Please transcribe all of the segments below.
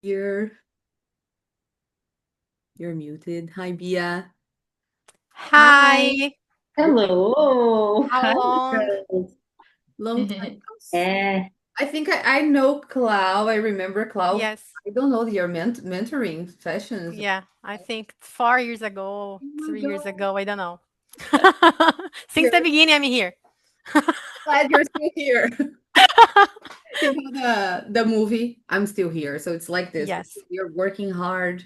You're you're muted. Hi, Bia. Hi. Hello. How Hi, long? girls. Long time no see. É, I think I know Clau. I remember Clau. Yes. I don't know your mentoring sessions. Yeah. I think 4 years ago, Oh my 3 years God. ago, I don't know. Since the You're beginning, I'm here. glad you're still here. You know the movie I'm Still Here. So it's like this. Yes. You're working hard.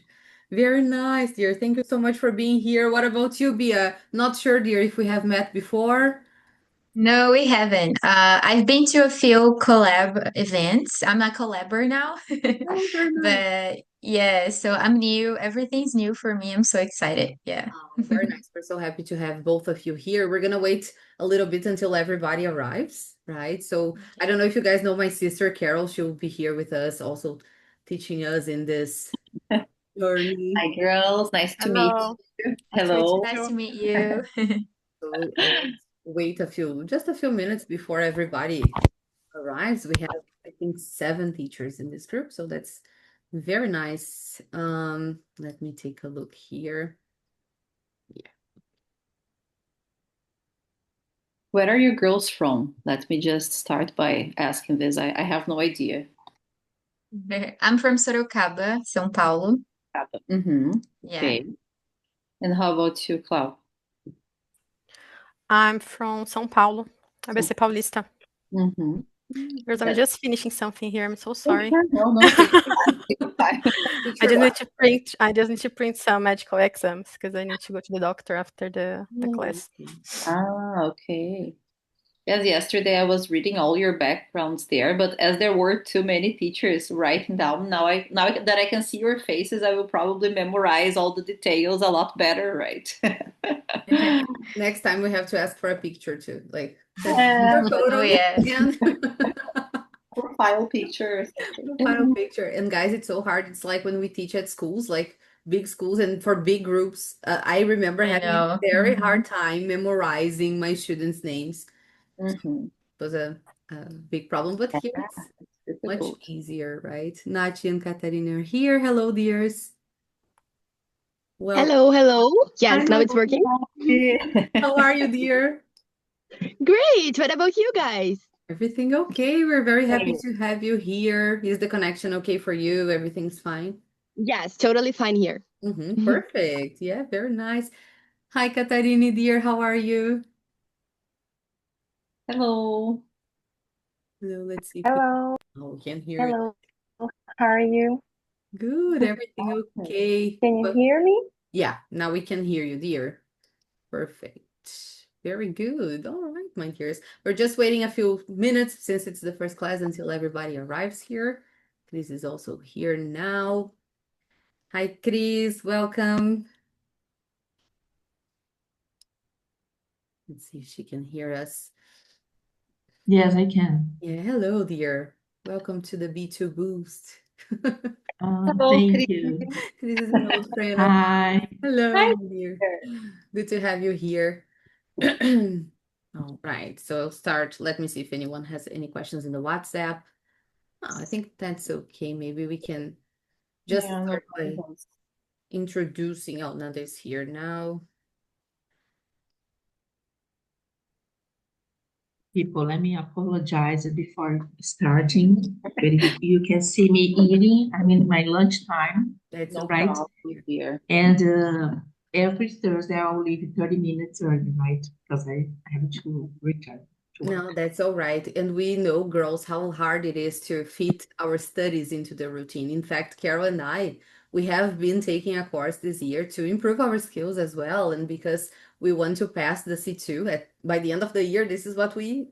Very nice, dear. Thank you so much for being here. What about you, Bia? Not sure, dear, if we have met before. no, we haven't. I've been to a few collab events. I'm a collabor now, Oh, very nice. but yeah, so I'm new. Everything's new for me. I'm so excited. Yeah. Oh, very nice. We're so happy to have both of you here. We're gonna wait a little bit until everybody arrives, right? So I don't know if you guys know my sister Carol. She'll be here with us, also teaching us in this journey. Hi, girls. Nice to meet Hello. you. Nice to meet you Hello. Nice to too. meet you. So let's wait just a few minutes before everybody arrives. We have, I think, 7 teachers in this group, so that's very nice. Let me take a look here. Yeah. Where are you girls from? Let me just start by asking this. I have no idea. I'm from Sorocaba, São Paulo. Mm-hmm. Yeah. Okay. And how about you, Clau? I'm from São Paulo, ABC Paulista. Mm-hmm. Girls, I'm just finishing something here. I'm so Oh, sorry. sure. No, no, take your time. Take your time. I Teacher just one. need to print. I just need to print some medical exams because I need to go to the doctor after the class. Okay. Yes, yesterday I was reading all your backgrounds there, but as there were too many teachers writing down, that I can see your faces, I will probably memorize all the details a lot better, right? Next time we have to ask for a picture too. Like, send Yeah, your Oh, photos yes. and profile pictures. final picture. And guys, it's so hard. It's like when we teach at schools, like big schools and for big groups. I remember I having a know. very Mhm. hard time memorizing my students' names. Mm-hmm. It was a big problem, but Yeah, here it's it's much difficult. easier, right? Nachi and Katarina are here. Hello, dears. Welcome. Hello, hello. Yes, now Hello. it's working. How are you, dear? Great. What about you guys? Everything okay? We're very happy to have you here. Is the connection okay for you? Everything's fine? Yes, totally fine here. Perfect. Yeah, very nice. Hi, Katarini, dear. How are you? Hello. So let's see if we Hello, oh, we can hear it. hello. How are you? Good. Everything okay? Can you Well, hear me? yeah, now we can hear you, dear. Perfect. Very good. All right, my dears. We're just waiting a few minutes since it's the first class until everybody arrives here. Chris is also here now. Hi, Chris. Welcome. Let's see if she can hear us. Yes, I can. Yeah, hello, dear. Welcome to the B2 Boost. Hello, Thank Chris. you. This is an old friend of Hi. Hello, Hi my dear. there. Good to have you here. All right, so I'll start. Let me see if anyone has any questions in the WhatsApp. Oh, I think that's okay. Maybe we can just Yeah, no start by problems. introducing. Oh, Nanda's here now. People, let me apologize before starting. But you can see me eating. I'm in my lunchtime, That's No okay. right? problem, dear. And every Thursday I'll leave 30 minutes early, right? Because I have to return to work. No, that's all right. And we know, girls, how hard it is to fit our studies into the routine. In fact, Carol and I, we have been taking a course this year to improve our skills as well. And because we want to pass the C2 by the end of the year, this is what we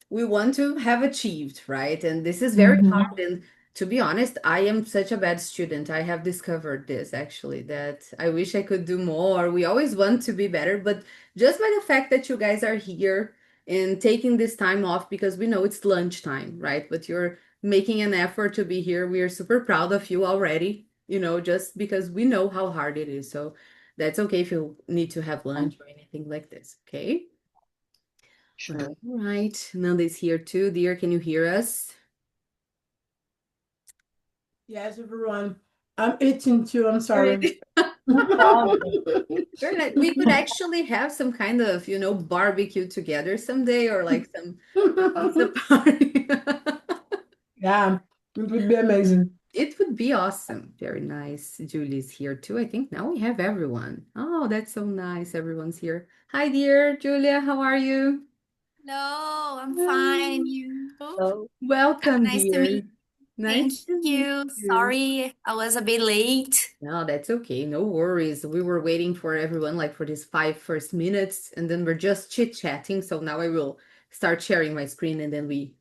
want to have achieved, right? And this is very Mm-hmm. hard. And to be honest, I am such a bad student. I have discovered this actually, that I wish I could do more. We always want to be better, but just by the fact that you guys are here and taking this time off because we know it's lunchtime, right? But you're making an effort to be here. We are super proud of you already, just because we know how hard it is. So that's okay if you need to have lunch or anything like this, okay? All Sure. right, Nanda is here too. Dear, can you hear us? Yes, everyone. I'm eating too. I'm sorry. Great. Wow. Very nice. We could actually have some kind of, barbecue together someday or like some pizza party. Yeah, it would be amazing. It would be awesome. Very nice. Julie's here too. I think now we have everyone. Oh, that's so nice. Everyone's here. Hi, dear Julia. How are you? Hello, I'm fine. And you? So, Welcome, Nice to dear. meet. Thank Nice to meet you. you. Sorry, I was a bit late. No, that's okay. No worries. We were waiting for everyone, like for these first 5 minutes, and then we're just chit-chatting. So now I will start sharing my screen, and then we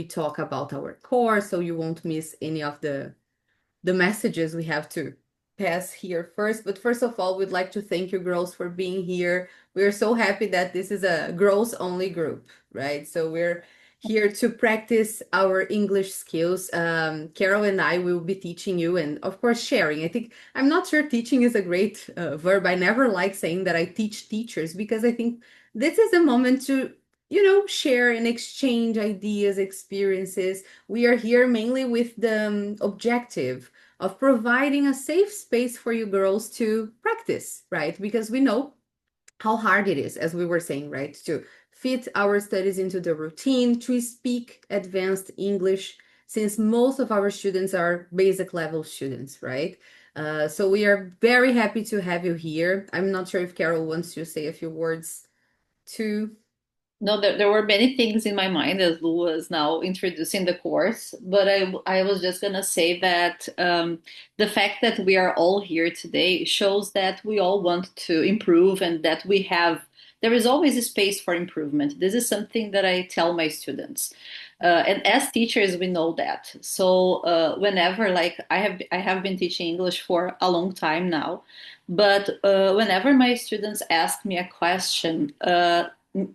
talk about our course, so you won't miss any of the messages we have to pass here first. But first of all, we'd like to thank you girls for being here. We're so happy that this is a girls only group, right? So we're here to practice our English skills. Carol and I will be teaching you and of course sharing. I think I'm not sure teaching is a great verb. I never like saying that I teach teachers because I think this is a moment to share and exchange ideas, experiences. We are here mainly with the objective of providing a safe space for you girls to practice, right? Because we know how hard it is, as we were saying, right? To fit our studies into the routine, to speak advanced English, since most of our students are basic level students, right? So we are very happy to have you here. I'm not sure if Carol wants to say a few words too. No, there were many things in my mind as Lu was now introducing the course, but I was just gonna say that the fact that we are all here today shows that we all want to improve and that there is always a space for improvement. This is something that I tell my students. And as teachers, we know that. So whenever, like I have been teaching English for a long time now, but whenever my students ask me a question,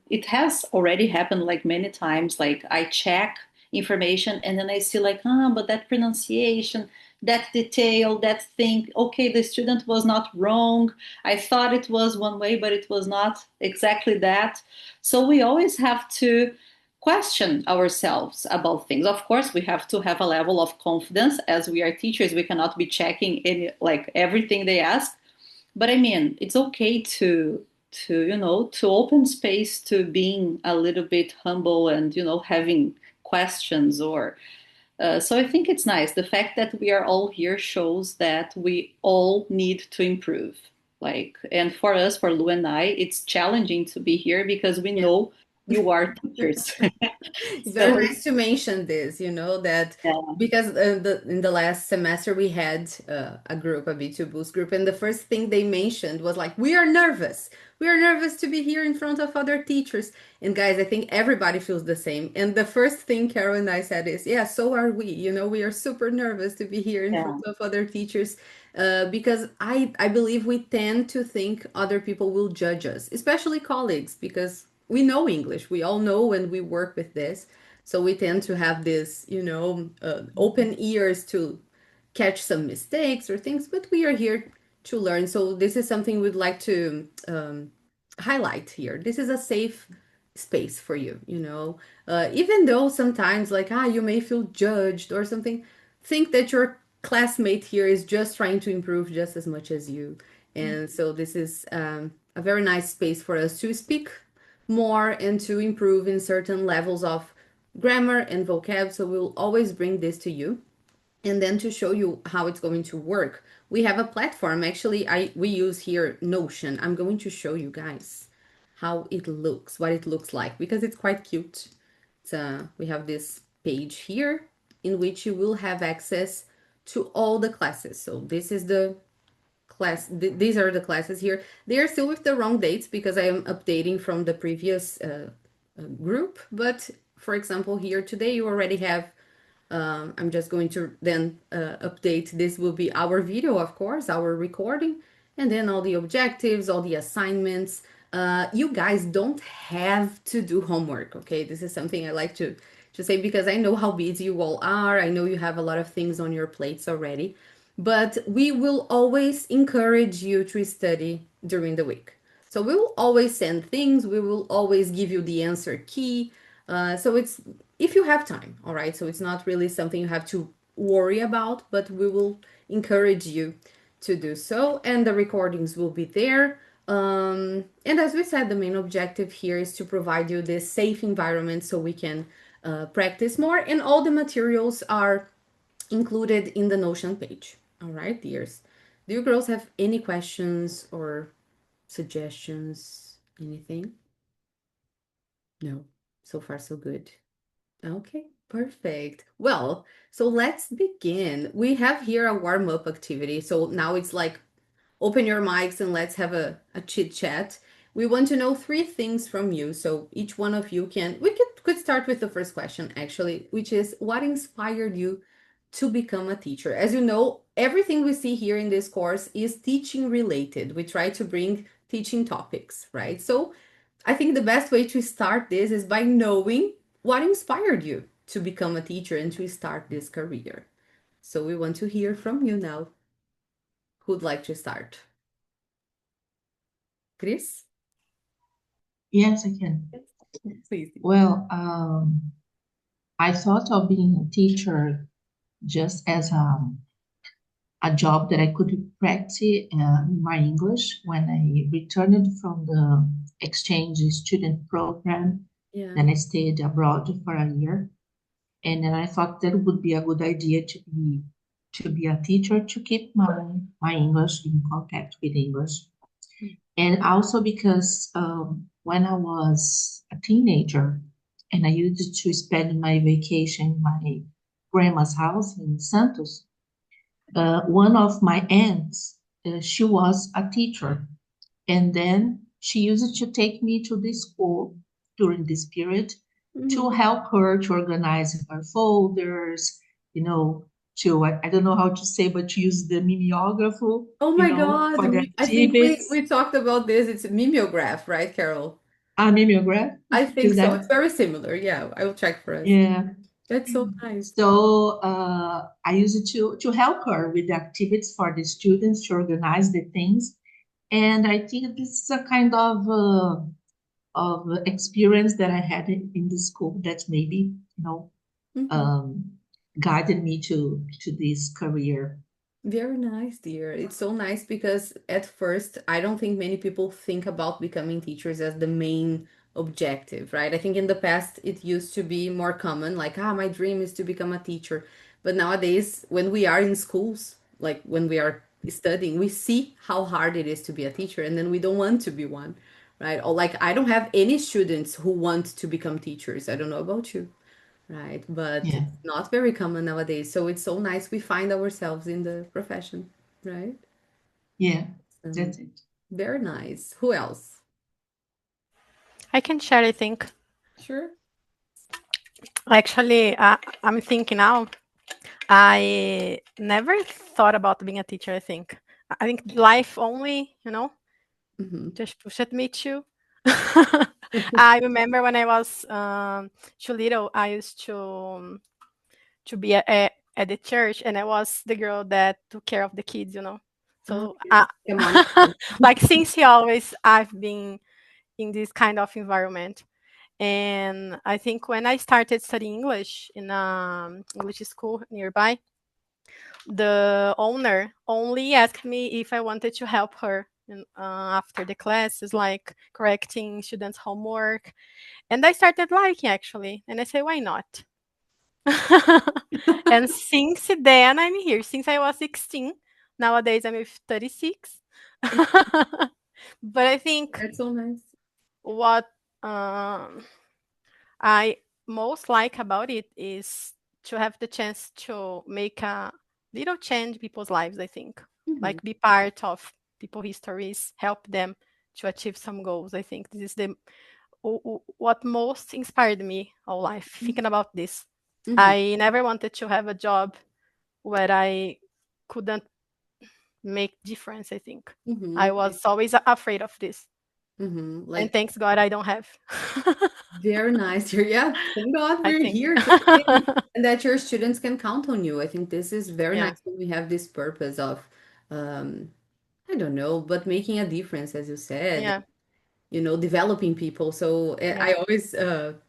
it has already happened like many times. Like I check information and then I see like, but that pronunciation, that detail, that thing, okay, the student was not wrong. I thought it was one way, but it was not exactly that. So we always have to question ourselves about things. Of course, we have to have a level of confidence. As we are teachers, we cannot be checking any like everything they ask. But I mean, it's okay to open space to being a little bit humble and having questions or so I think it's nice. The fact that we are all here shows that we all need to improve. Like, and for us, for Lu and I, it's challenging to be here because we know you are teachers. It's very So, nice to mention this, that yeah, because in the last semester we had a group, a B2 Boost group, and the first thing they mentioned was like, we are nervous. We are nervous to be here in front of other teachers. And guys, I think everybody feels the same. And the first thing Carol and I said is, yeah, so are we. We are super nervous to be here in yeah, front of other teachers because I believe we tend to think other people will judge us, especially colleagues, because we know English. We all know when we work with this. So we tend to have this, open ears to catch some mistakes or things, but we are here to learn. So this is something we'd like to highlight here. This is a safe space for you, even though sometimes like, you may feel judged or something, think that your classmate here is just trying to improve just as much as you. And so this is a very nice space for us to speak more and to improve in certain levels of grammar and vocab. So we'll always bring this to you. And then to show you how it's going to work, we have a platform. Actually, we use here Notion. I'm going to show you guys how it looks, what it looks like, because it's quite cute. We have this page here in which you will have access to all the classes. So this is the these are the classes here. They are still with the wrong dates because I am updating from the previous group. But for example, here today you already have, I'm just going to then update. This will be our video, of course, our recording, and then all the objectives, all the assignments. You guys don't have to do homework, okay? This is something I like to say because I know how busy you all are. I know you have a lot of things on your plates already, but we will always encourage you to study during the week. So we will always send things. We will always give you the answer key. So it's if you have time, all right? So it's not really something you have to worry about, but we will encourage you to do so. And the recordings will be there. And as we said, the main objective here is to provide you this safe environment so we can practice more. And all the materials are included in the Notion page. All right, dears. Do you girls have any questions or suggestions? Anything? No. So far, so good. Okay, perfect. Well, so let's begin. We have here a warm-up activity. So now it's like open your mics and let's have a chit chat. We want to know three things from you. So each one of you could start with the first question actually, which is what inspired you to become a teacher? As you know, everything we see here in this course is teaching related. We try to bring teaching topics, right? So I think the best way to start this is by knowing what inspired you to become a teacher and to start this career. So we want to hear from you now. Who'd like to start? Chris? Yes, I can. Please. Well, I thought of being a teacher just as a job that I could practice my English when I returned from the exchange student program. Yeah. Then I stayed abroad for a year. And then I thought that would be a good idea to be a teacher to keep my English in contact with English. And also because when I was a teenager and I used to spend my vacation in my grandma's house in Santos, one of my aunts, she was a teacher. And then she used to take me to the school during this period to help her to organize her folders, I don't know how to say, but to use the mimeograph, Oh my for God. the I think activities. we talked about this. It's mimeograph, right, Carol? Mimeograph? I think Is so. that? It's very similar. Yeah, I will check for us. Yeah. That's so nice. So I used to help her with the activities for the students to organize the things. And I think this is a kind of experience that I had in the school that maybe, guided me to this career. Very nice, dear. It's so nice because at first, I don't think many people think about becoming teachers as the main objective, right? I think in the past it used to be more common, like, my dream is to become a teacher. But nowadays, when we are in schools, like when we are studying, we see how hard it is to be a teacher, and then we don't want to be one, right? Or like, I don't have any students who want to become teachers. I don't know about you. Right, but Yeah. it's not very common nowadays. So it's so nice we find ourselves in the profession, right? Yeah, So, that's it. very nice. Who else? I can share, I think. Sure. Actually, I'm thinking now, I never thought about being a teacher, I think. I think life only, just pushed me to. I remember when I was too little, I used to be at the church, and I was the girl that took care of the kids, So, like since always, I've been in this kind of environment. And I think when I started studying English in English school nearby, the owner only asked me if I wanted to help her after the classes, like correcting students' homework. And I started liking, actually. And I said, why not? And since then, I'm here. Since I was 16. Nowadays, I'm 36. But I think That's so nice. what I most like about it is to have the chance to make a little change in people's lives, I think. Like be part of people's histories, help them to achieve some goals. I think this is what most inspired me all life, thinking about this. I never wanted to have a job where I couldn't make difference, I think. I was always afraid of this. And thanks God I don't have. Very nice. Yeah, thank God we're here and that your students can count on you. I think this is very nice when we have this purpose of, I don't know, but making a difference, as you said. Yeah. developing people. So I always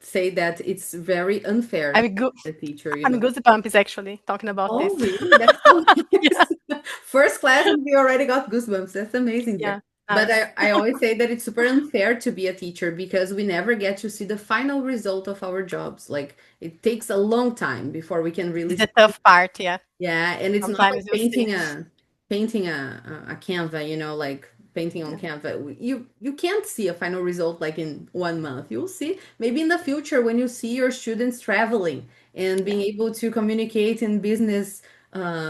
say that it's very unfair I'm good. as a teacher, I'm goosebumps actually talking about Oh, this. really? That's so nice. First class and we already got goosebumps. That's amazing Yeah, there. But nice. I always say that it's super unfair to be a teacher because we never get to see the final result of our jobs. Like it takes a long time before we can really It's the tough part, yeah. yeah, and it's not like Sometimes you see. painting a Canva, like painting on Canva. You can't see a final result like in 1 month. You'll see maybe in the future when you see your students traveling and being able to communicate in business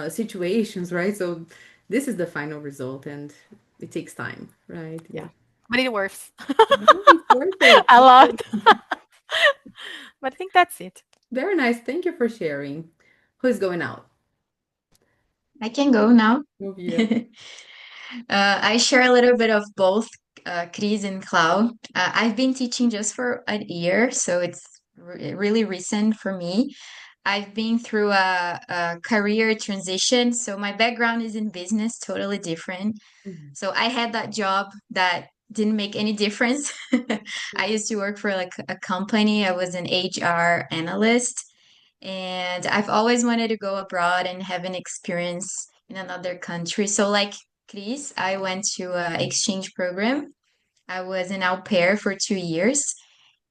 situations, right? So this is the final result, and it takes time, right? Yeah, but it works It's worth it. a lot. But I think that's it. Very nice. Thank you for sharing. Who's going out? I can go now. Oh, yeah. I share a little bit of both Cris and Clau. I've been teaching just for a year, so it's really recent for me. I've been through a career transition, so my background is in business, totally different. So I had that job that didn't make any difference. I used to work for like a company. I was an HR analyst, and I've always wanted to go abroad and have an experience in another country. So like Cris, I went to an exchange program. I was an au pair for 2 years.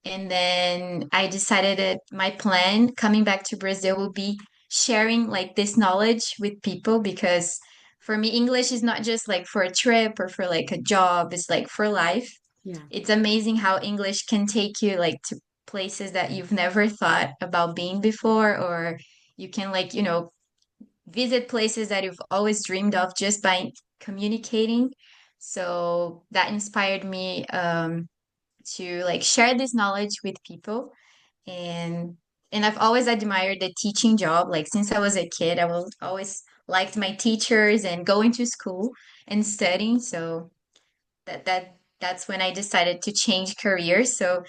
And then I decided that my plan coming back to Brazil will be sharing like this knowledge with people because for me, English is not just like for a trip or for like a job, it's like for life. Yeah. It's amazing how English can take you like to places that you've never thought about being before, or you can like, visit places that you've always dreamed of just by communicating. So that inspired me to like share this knowledge with people, and I've always admired the teaching job. Like since I was a kid, I was always liked my teachers and going to school and studying. So that's when I decided to change careers. So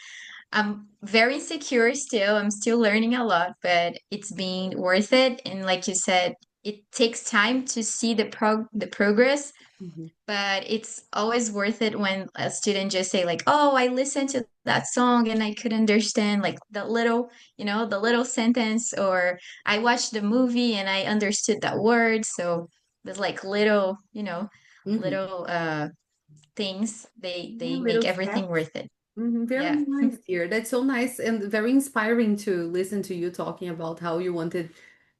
I'm very insecure still. I'm still learning a lot, but it's been worth it. And like you said, it takes time to see the progress, but it's always worth it when a student just say like, "Oh, I listened to that song and I could understand like the little sentence," or "I watched the movie and I understood that word." So there's like little things. They make Little everything steps. worth it. Very Yeah. nice, dear. That's so nice and very inspiring to listen to you talking about how you wanted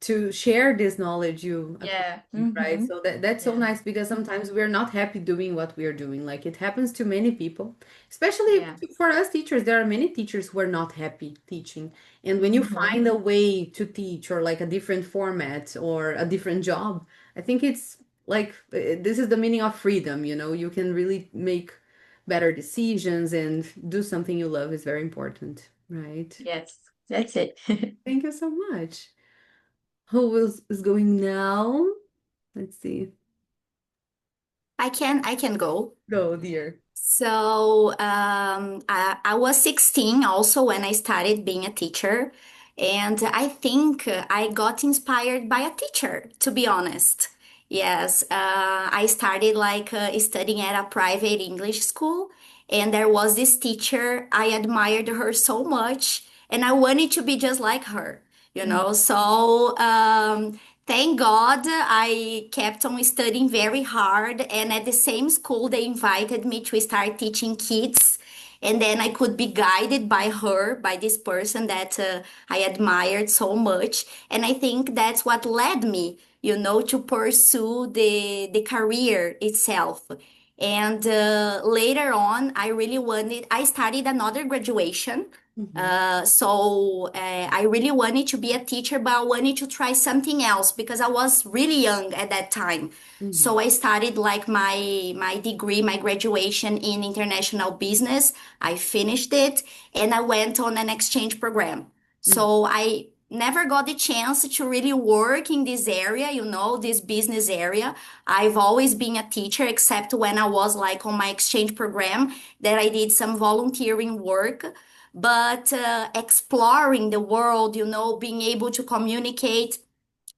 to share this knowledge you Yeah. acquired, right? So that's so Yeah. nice because sometimes we're not happy doing what we are doing. Like it happens to many people, especially Yeah. for us teachers. There are many teachers who are not happy teaching. And when you find a way to teach or like a different format or a different job, I think it's like this is the meaning of freedom, you can really make better decisions and do something you love is very important, right? Yes. That's it. Thank you so much. Who is going now? Let's see. I can go. Go, dear. So I was 16 also when I started being a teacher. And I think I got inspired by a teacher, to be honest. Yes, I started like studying at a private English school. And there was this teacher, I admired her so much. And I wanted to be just like her. So thank God I kept on studying very hard. And at the same school, they invited me to start teaching kids. And then I could be guided by her, by this person that I admired so much. And I think that's what led me, to pursue the career itself. And later on, I studied another graduation. I really wanted to be a teacher, but I wanted to try something else because I was really young at that time. So I started like my degree, my graduation in international business. I finished it and I went on an exchange program. So I never got the chance to really work in this area, this business area. I've always been a teacher, except when I was like on my exchange program that I did some volunteering work. But exploring the world, being able to communicate,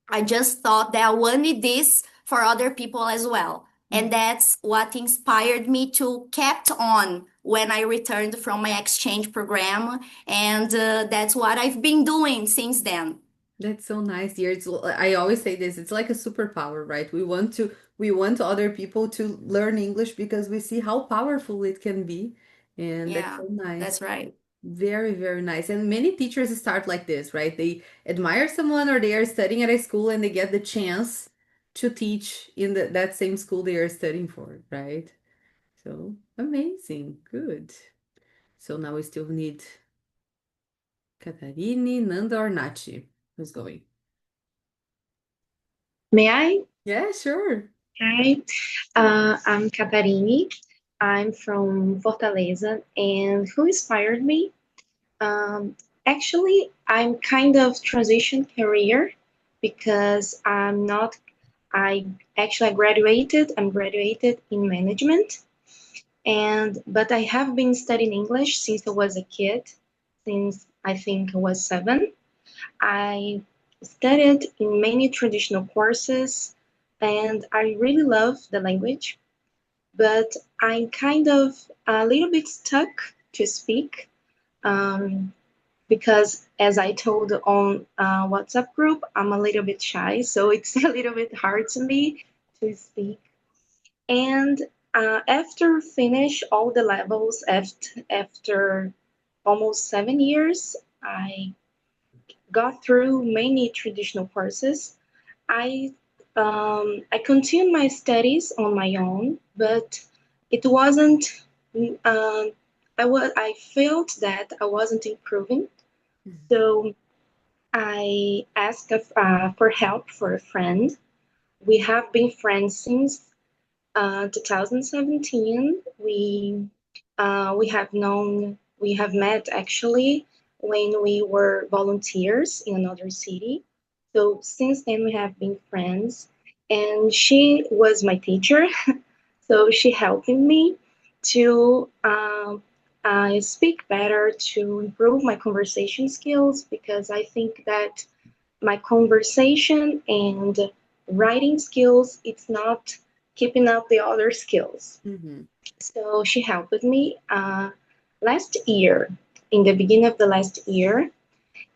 I just thought that I wanted this for other people as well. And that's what inspired me to kept on when I returned from my exchange program. And that's what I've been doing since then. That's so nice, dear. I always say this, it's like a superpower, right? We want other people to learn English because we see how powerful it can be. And that's Yeah, so nice. that's right. Very, very nice. And many teachers start like this, right? They admire someone or they are studying at a school and they get the chance to teach in that same school they are studying for, right? So amazing. Good. So now we still need Katarini, Nanda, or Nachi. Who's going? May I? Yeah, sure. Hi, I'm Catarini. I'm from Fortaleza, and who inspired me? Actually, I'm kind of transition career because I graduated. I'm graduated in management, but I have been studying English since I was a kid, since I think I was 7. I studied in many traditional courses and I really love the language, but I'm kind of a little bit stuck to speak because, as I told on WhatsApp group, I'm a little bit shy, so it's a little bit hard to me to speak. And after finish all the levels, after almost 7 years, I got through many traditional courses. I continued my studies on my own, but it wasn't. Um, I felt that I wasn't improving, so I asked for help for a friend. We have been friends since 2017. We have met actually when we were volunteers in another city. So since then we have been friends, and she was my teacher. So she helped me to speak better, to improve my conversation skills, because I think that my conversation and writing skills, it's not keeping up the other skills. Mm-hmm. So she helped me last year, in the beginning of the last year,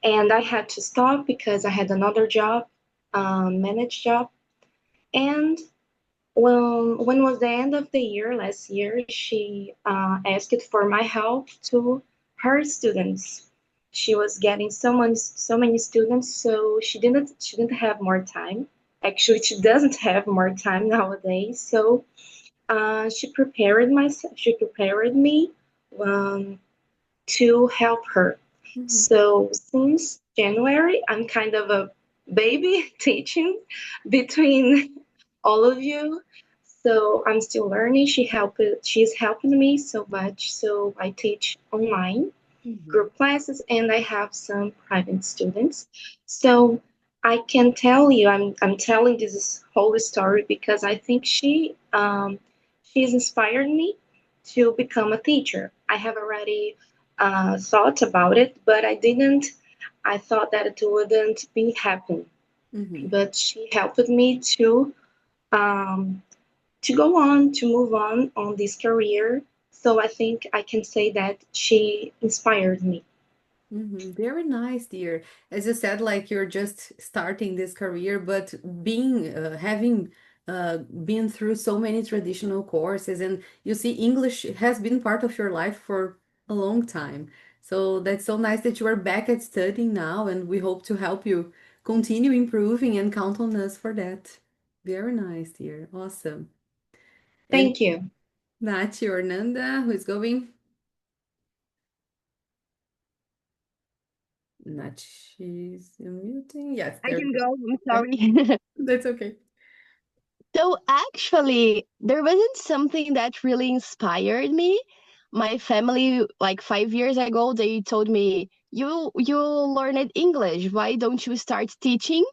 and I had to stop because I had another job, managed job. And when was the end of the year last year, she asked for my help to her students. She was getting so many students, so she didn't have more time. Actually, she doesn't have more time nowadays. So she prepared me to help her. Mm-hmm. So since January, I'm kind of a baby teaching between all of you. So I'm still learning. She's helping me so much. So I teach online group classes and I have some private students. So I can tell you, I'm telling this whole story because I think she's inspired me to become a teacher. I have already thought about it, but I didn't. I thought that it wouldn't be happen. Mm-hmm. But she helped me to go on, to move on this career. So I think I can say that she inspired me. Mm-hmm. Very nice, dear. As you said, like you're just starting this career, but having been through so many traditional courses, and you see, English has been part of your life for a long time. So that's so nice that you are back at studying now, and we hope to help you continue improving and count on us for that. Very nice, dear. Awesome. And Thank you. Nachi or Nanda, who is going? Nachi's muting. Yes, I there can we go. go. I'm Yeah, sorry. that's okay. So actually, there wasn't something that really inspired me. My family, like 5 years ago, they told me, "You learned English. Why don't you start teaching?"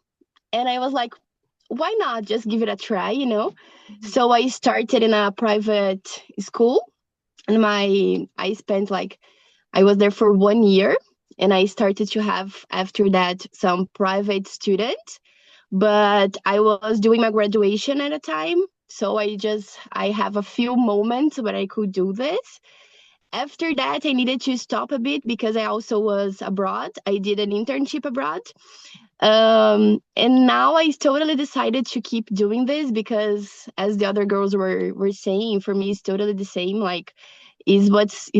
And I was like, "Why not? Just give it a try, you know?" So I started in a private school, and I spent like I was there for 1 year, and I started to have after that some private students, but I was doing my graduation at a time. So I have a few moments where I could do this. After that, I needed to stop a bit because I also was abroad. I did an internship abroad. And now I totally decided to keep doing this because, as the other girls were saying, for me, it's totally the same. Like, is what's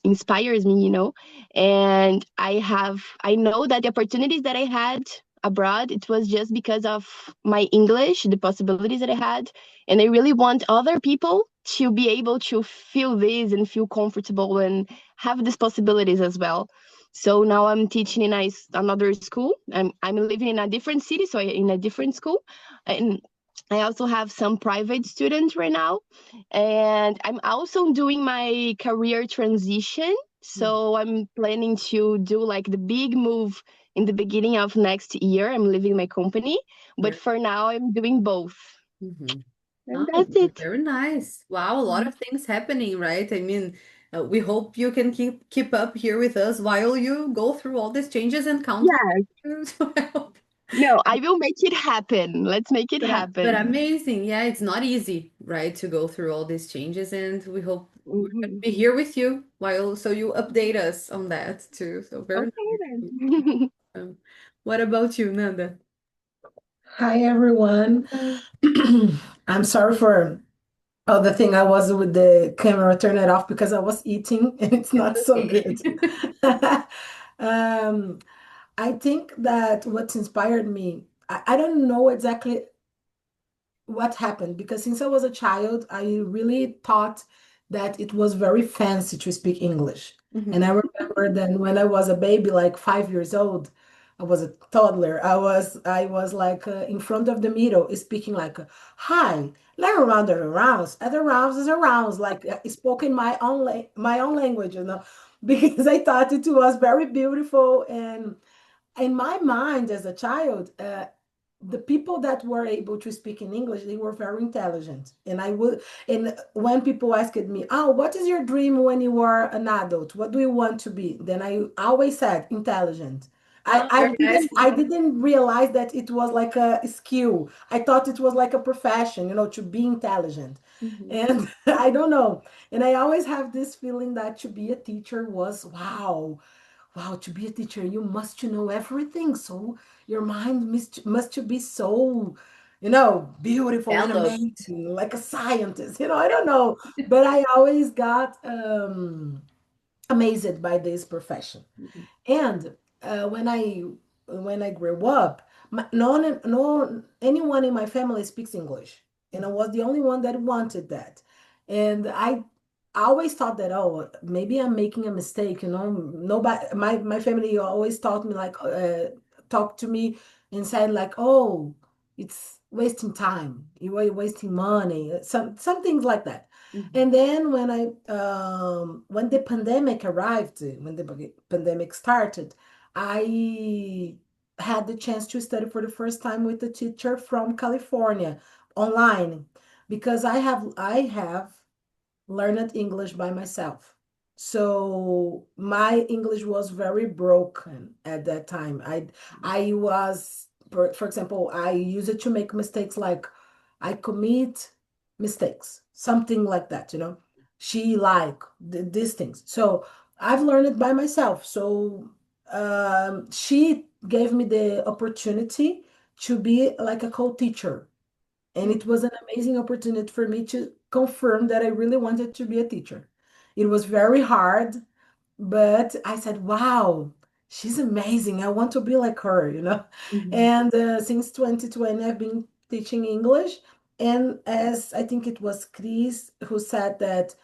inspires me, and I know that the opportunities that I had abroad, it was just because of my English, the possibilities that I had, and I really want other people to be able to feel this and feel comfortable and have these possibilities as well. So now I'm teaching in another school. I'm living in a different city, so in a different school, and I also have some private students right now, and I'm also doing my career transition. So I'm planning to do like the big move in the beginning of next year. I'm leaving my company, but for now I'm doing both. Mm-hmm. And that's it. Very nice. Wow, a lot of things happening, right? I mean, we hope you can keep up here with us while you go through all these changes and count Yes. to help. No, I will make it happen. Let's make it happen. But amazing. Yeah, it's not easy, right, to go through all these changes, and we hope we're going to be here with you while so you update us on that too. So very Okay, nice. What about you, Nanda? Hi, everyone. I'm sorry for the thing. I was with the camera turned it off because I was eating and it's not so good. um, I think that what's inspired me, I don't know exactly what happened because since I was a child, I really thought that it was very fancy to speak English. And I remember then when I was a baby, like 5 years old, I was a toddler. I was like in front of the mirror speaking like, "Hi, learn around the rounds, other rounds is around," like spoken my own language, because I thought it was very beautiful. And in my mind as a child, the people that were able to speak in English, they were very intelligent. And when people asked me, "Oh, what is your dream when you are an adult? What do you want to be?" Then I always said intelligent. I didn't realize that it was like a skill. I thought it was like a profession, to be intelligent. And I don't know. And I always have this feeling that to be a teacher was wow, to be a teacher, you must to know everything. So your mind must to be so, beautiful and amazing, like a scientist. I don't know, but I always got amazed by this profession. And when I grew up, no anyone in my family speaks English, and I was the only one that wanted that. And I always thought that, oh, maybe I'm making a mistake. Nobody, my family always taught me like, talked to me and said like, oh, it's wasting time, you are wasting money, some things like that. And then when the pandemic arrived, when the pandemic started, I had the chance to study for the first time with a teacher from California online, because I have learned English by myself. So my English was very broken at that time. I was, for example, I used it to make mistakes, like I commit mistakes, something like that. She like these things. So I've learned it by myself. So she gave me the opportunity to be like a co-teacher, and it was an amazing opportunity for me to confirm that I really wanted to be a teacher. It was very hard, but I said, wow, she's amazing. I want to be like her. And since 2020, I've been teaching English. And as I think it was Chris who said that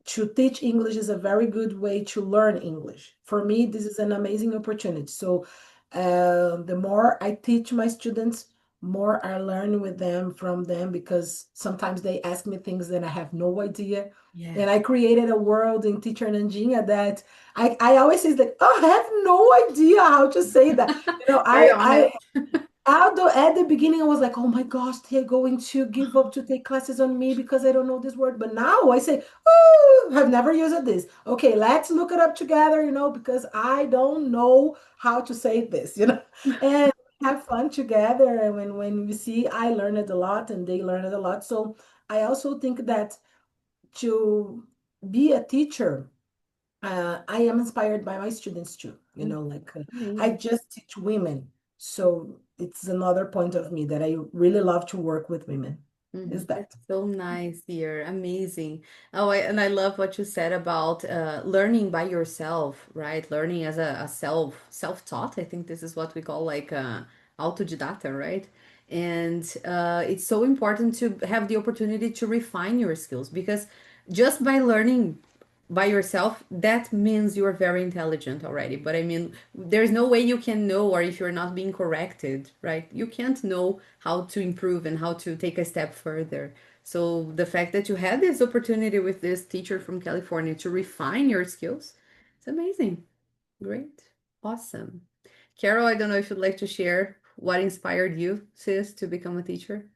to teach English is a very good way to learn English. For me, this is an amazing opportunity. So the more I teach my students, more I learn with them from them, because sometimes they ask me things that I have no idea. And I created a world in Teacher Nandinha that I always say that, oh, I have no idea how to say that. Although at the beginning I was like, oh my gosh, they're going to give up to take classes on me because I don't know this word. But now I say, oh, I've never used this. Okay, let's look it up together, because I don't know how to say this, and have fun together. And when we see, I learned a lot and they learned a lot. So I also think that to be a teacher, I am inspired by my students too. You know, like I just teach women, so it's another point of me that I really love to work with women. Is that? That's so nice, dear. Amazing. Oh, and I love what you said about learning by yourself, right? Learning as a self-taught. I think this is what we call like autodidacta, right? And it's so important to have the opportunity to refine your skills because just by learning by yourself, that means you are very intelligent already. But I mean, there's no way you can know, or if you're not being corrected, right? You can't know how to improve and how to take a step further. So the fact that you had this opportunity with this teacher from California to refine your skills, it's amazing. Great. Awesome. Carol, I don't know if you'd like to share what inspired you, sis, to become a teacher.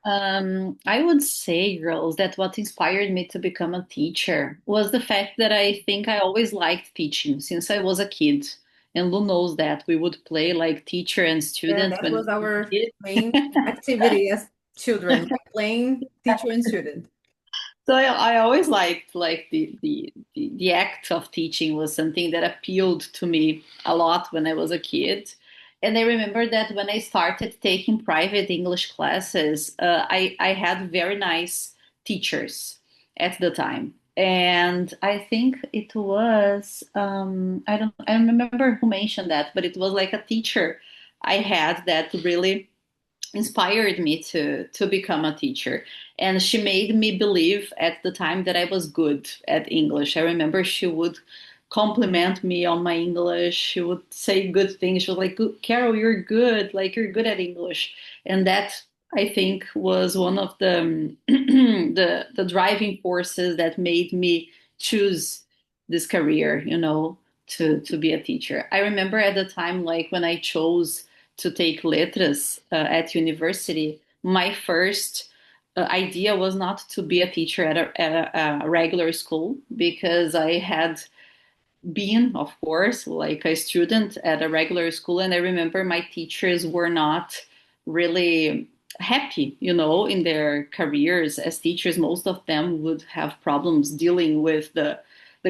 I would say, girls, that what inspired me to become a teacher was the fact that I think I always liked teaching since I was a kid. And Lu knows that we would play like teacher and Yeah, student that when was we were our kids. main activity as children, like playing teacher and student. So I always liked like the act of teaching was something that appealed to me a lot when I was a kid. And I remember that when I started taking private English classes, I had very nice teachers at the time. And I think it was I don't remember who mentioned that, but it was like a teacher I had that really inspired me to become a teacher, and she made me believe at the time that I was good at English. I remember she would compliment me on my English. She would say good things. She was like, Carol, you're good, like you're good at English. And that, I think, was one of the the driving forces that made me choose this career, you know, to be a teacher. I remember at the time, like when I chose to take letras at university, my first idea was not to be a teacher at a regular school, because I had been, of course, like a student at a regular school. And I remember my teachers were not really happy, you know, in their careers as teachers. Most of them would have problems dealing with the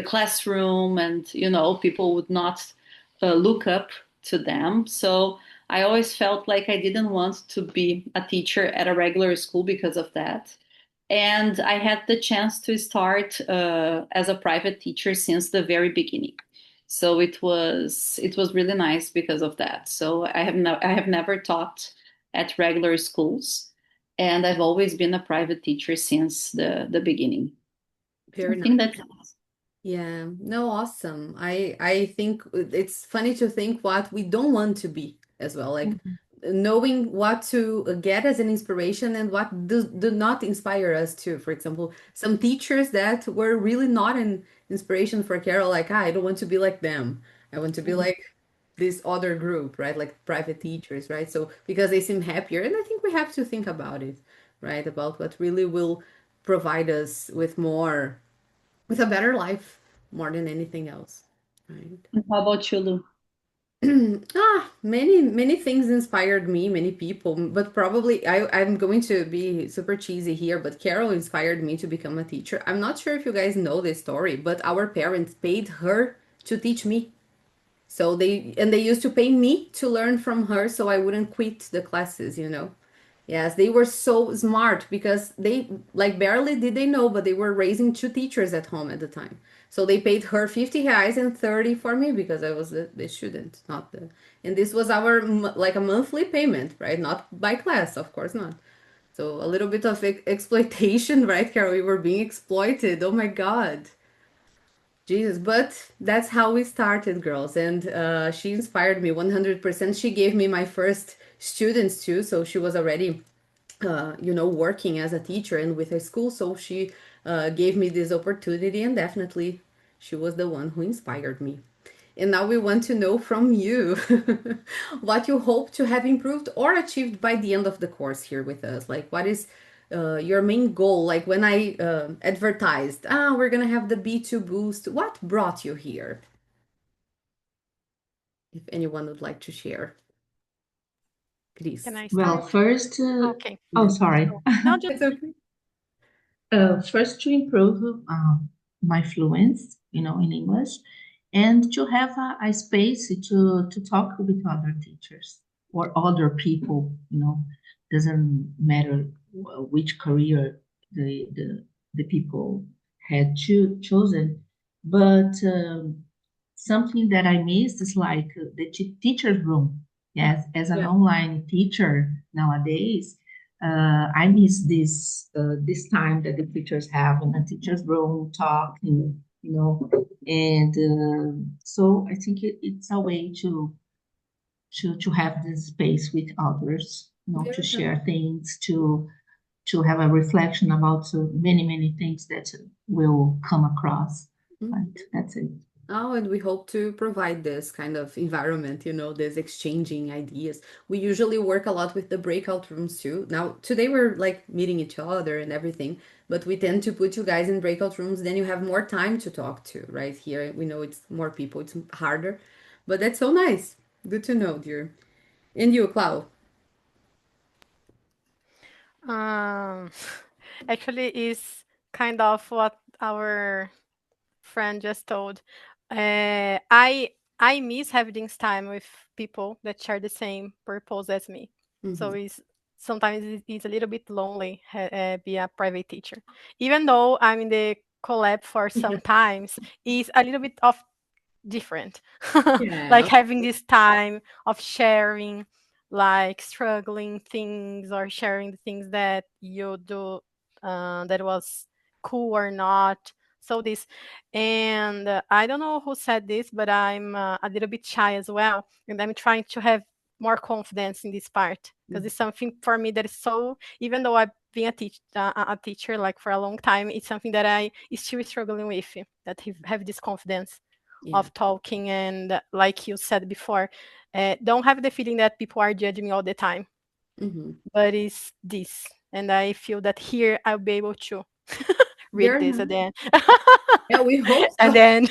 classroom, and, you know, people would not look up to them. So I always felt like I didn't want to be a teacher at a regular school because of that. And I had the chance to start as a private teacher since the very beginning. So it was really nice because of that. So I have never taught at regular schools, and I've always been a private teacher since the beginning. Very I think nice. that's Yeah, no, awesome. I think it's funny to think what we don't want to be as well, like knowing what to get as an inspiration and what do not inspire us to. For example, some teachers that were really not an inspiration for Carol, like, I don't want to be like them. I want to be like this other group, right? Like private teachers, right? So because they seem happier, and I think we have to think about it, right? About what really will provide us with more with a better life more than anything else, right? How about you, Lu? Many things inspired me, many people, but probably I'm going to be super cheesy here, but Carol inspired me to become a teacher. I'm not sure if you guys know this story, but our parents paid her to teach me. So they used to pay me to learn from her so I wouldn't quit the classes, you know. Yes, they were so smart because they like barely did they know, but they were raising two teachers at home at the time. So they paid her 50 reais and 30 for me because I was the student, not the. And this was our like a monthly payment, right? Not by class, of course not. So a little bit of exploitation, right, Carol? We were being exploited. Oh my God. Jesus, but that's how we started, girls. And she inspired me 100%. She gave me my first students too. So she was already, you know, working as a teacher and with a school. So she gave me this opportunity, and definitely she was the one who inspired me. And now we want to know from you what you hope to have improved or achieved by the end of the course here with us. Like, what is your main goal? Like, when I advertised, we're going to have the B2 boost, what brought you here? If anyone would like to share, please. Can I Well, start? first, Okay. oh, sorry. No, just It's okay. First, to improve my fluence, in English, and to have a space to talk with other teachers or other people, doesn't matter which career the people had chosen, but something that I missed is like the teacher's room. Yes, as an online teacher nowadays, I miss this time that the teachers have in a teacher's room talking, and so I think it's a way to have this space with others, to share things, to have a reflection about many things that will come across. But that's it. Oh, and we hope to provide this kind of environment, this exchanging ideas. We usually work a lot with the breakout rooms too. Now, today we're like meeting each other and everything, but we tend to put you guys in breakout rooms, then you have more time to talk to, right? Here, we know it's more people, it's harder, but that's so nice. Good to know, dear. And you, Clau? Actually, is kind of what our friend just told. I miss having time with people that share the same purpose as me. So sometimes it's a little bit lonely be a private teacher, even though I'm in the collab for sometimes it's a little bit of different. Like having this time of sharing, like struggling things or sharing the things that you do that was cool or not. So this, and I don't know who said this, but I'm a little bit shy as well, and I'm trying to have more confidence in this part because it's something for me that is so, even though I've been a teacher like for a long time, it's something that I still struggling with, that have this confidence of talking, and like you said before, don't have the feeling that people are judging me all the time. But it's this, and I feel that here I'll be able to read this at the end. Yeah, we hope so. And then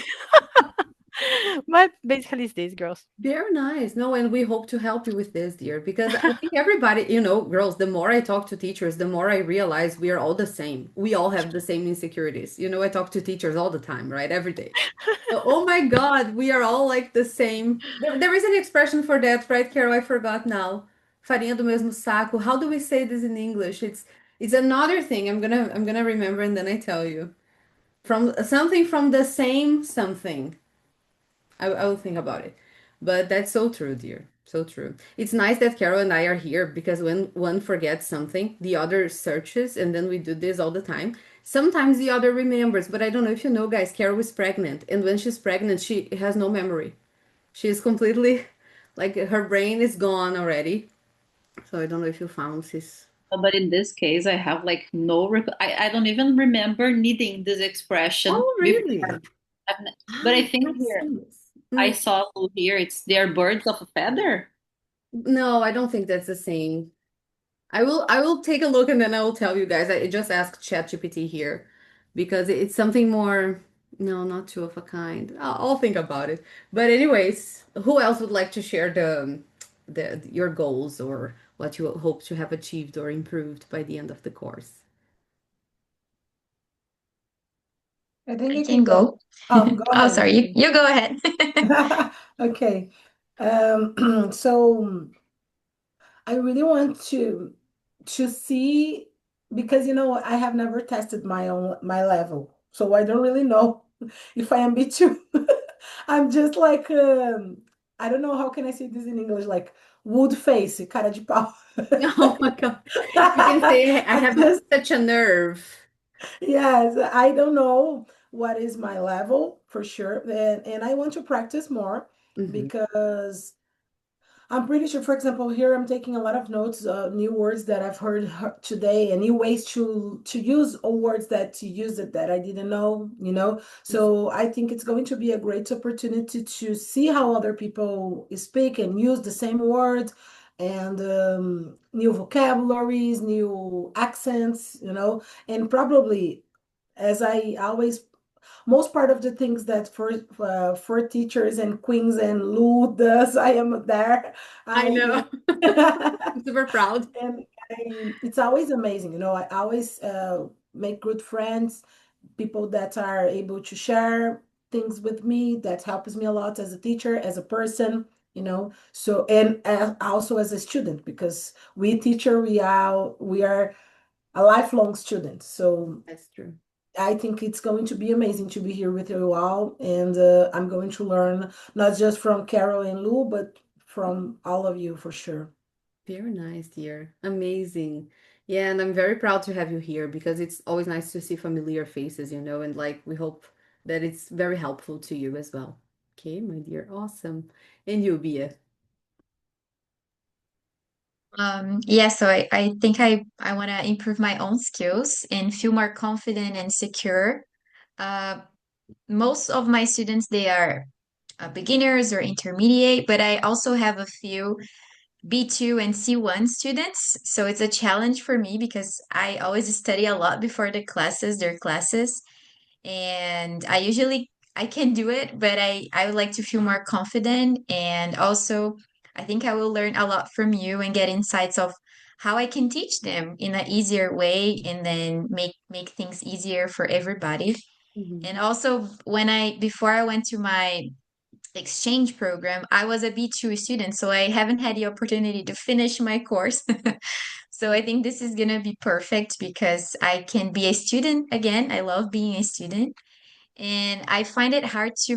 but basically it's this, girls. Very nice. No, and we hope to help you with this, dear, because I think everybody, girls, the more I talk to teachers, the more I realize we are all the same. We all have the same insecurities. I talk to teachers all the time, right? Every day. So, oh my God, we are all like the same. There is an expression for that, right, Carol? I forgot now. Farinha do mesmo saco. How do we say this in English? It's another thing. I'm gonna remember and then I tell you. From something from the same something. I will think about it. But that's so true, dear. So true. It's nice that Carol and I are here because when one forgets something, the other searches, and then we do this all the time. Sometimes the other remembers, but I don't know if you know, guys, Carol is pregnant, and when she's pregnant, she has no memory. She is completely, like, her brain is gone already. So I don't know if you found this. But in this case, I have like I don't even remember needing this expression. Oh, really? But I think here, I saw here, they're birds of a feather. No, I don't think that's the same. I will take a look and then I will tell you guys. I just asked ChatGPT here because it's something more, no, not two of a kind. I'll think about it. But anyways, who else would like to share your goals or what you hope to have achieved or improved by the end of the course? I think I can go. Go ahead. Sorry, you go ahead. Okay. So I really want to see, because I have never tested my level, so I don't really know if I am B2. I'm just like I don't know how can I say this in English, like wood face, cara de pau. Oh my God. You can say I have such a nerve. Yes, I don't know what is my level for sure. And I want to practice more because I'm pretty sure, for example, here I'm taking a lot of notes, new words that I've heard today, and new ways to use words that I didn't know. So I think it's going to be a great opportunity to see how other people speak and use the same words, and new vocabularies, new accents, and probably, as I always, most part of the things that for teachers and queens and Lou does, I am there. I know. I'm super proud. And it's always amazing. I always make good friends, people that are able to share things with me. That helps me a lot as a teacher, as a person, So, and also as a student, because we teacher, we are a lifelong student. So That's true. I think it's going to be amazing to be here with you all, and I'm going to learn not just from Carol and Lou, but from all of you for sure. Very nice, dear. Amazing. Yeah, and I'm very proud to have you here because it's always nice to see familiar faces, and like we hope that it's very helpful to you as well. Okay, my dear. Awesome. And you, Bia? Yeah, so I think I want to improve my own skills and feel more confident and secure. Uh, Most of my students, they are beginners or intermediate, but I also have a few B2 and C1 students. So it's a challenge for me because I always study a lot before their classes. And I can do it, but I would like to feel more confident. And also, I think I will learn a lot from you and get insights of how I can teach them in an easier way and then make things easier for everybody. And also before I went to my exchange program, I was a B2 student, so I haven't had the opportunity to finish my course. So I think this is gonna be perfect because I can be a student again. I love being a student, and I find it hard to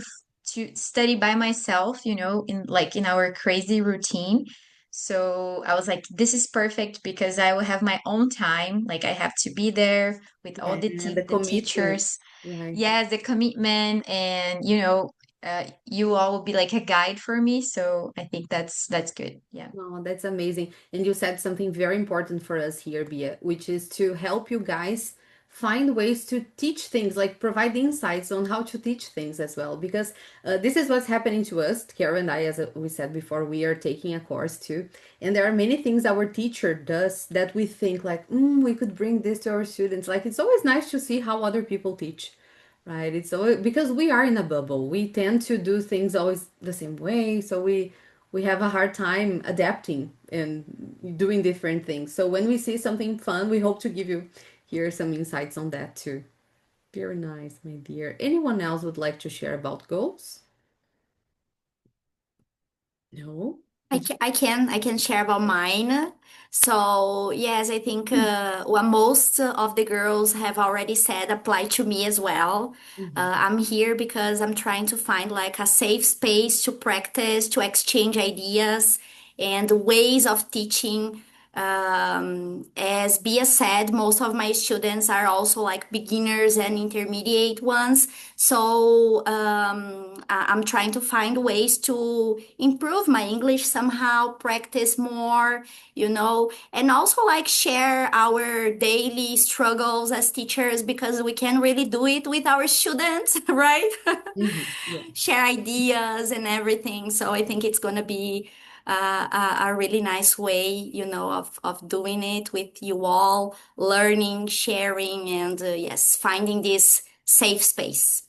study by myself, in our crazy routine. So I was like, this is perfect because I will have my own time. Like I have to be there with all Yeah, the the commitment. teachers. Right. Yes, the commitment, and you all will be like a guide for me. So I think that's good. Yeah. Oh, that's amazing. And you said something very important for us here, Bia, which is to help you guys find ways to teach things, like provide insights on how to teach things as well. Because this is what's happening to us. Kara and I, as we said before, we are taking a course too. And there are many things our teacher does that we think like, we could bring this to our students. Like it's always nice to see how other people teach. Right. It's always because we are in a bubble. We tend to do things always the same way. So we have a hard time adapting and doing different things. So when we see something fun, we hope to give you here some insights on that too. Very nice, my dear. Anyone else would like to share about goals? No? I can share about mine. So yes, I think what most of the girls have already said apply to me as well. I'm here because I'm trying to find like a safe space to practice, to exchange ideas and ways of teaching. As Bia said, most of my students are also like beginners and intermediate ones. So I'm trying to find ways to improve my English somehow, practice more, and also like share our daily struggles as teachers because we can really do it with our students, right? Yeah. Share ideas and everything. So I think it's going to be a really nice way, of doing it with you all, learning, sharing, and yes, finding this safe space.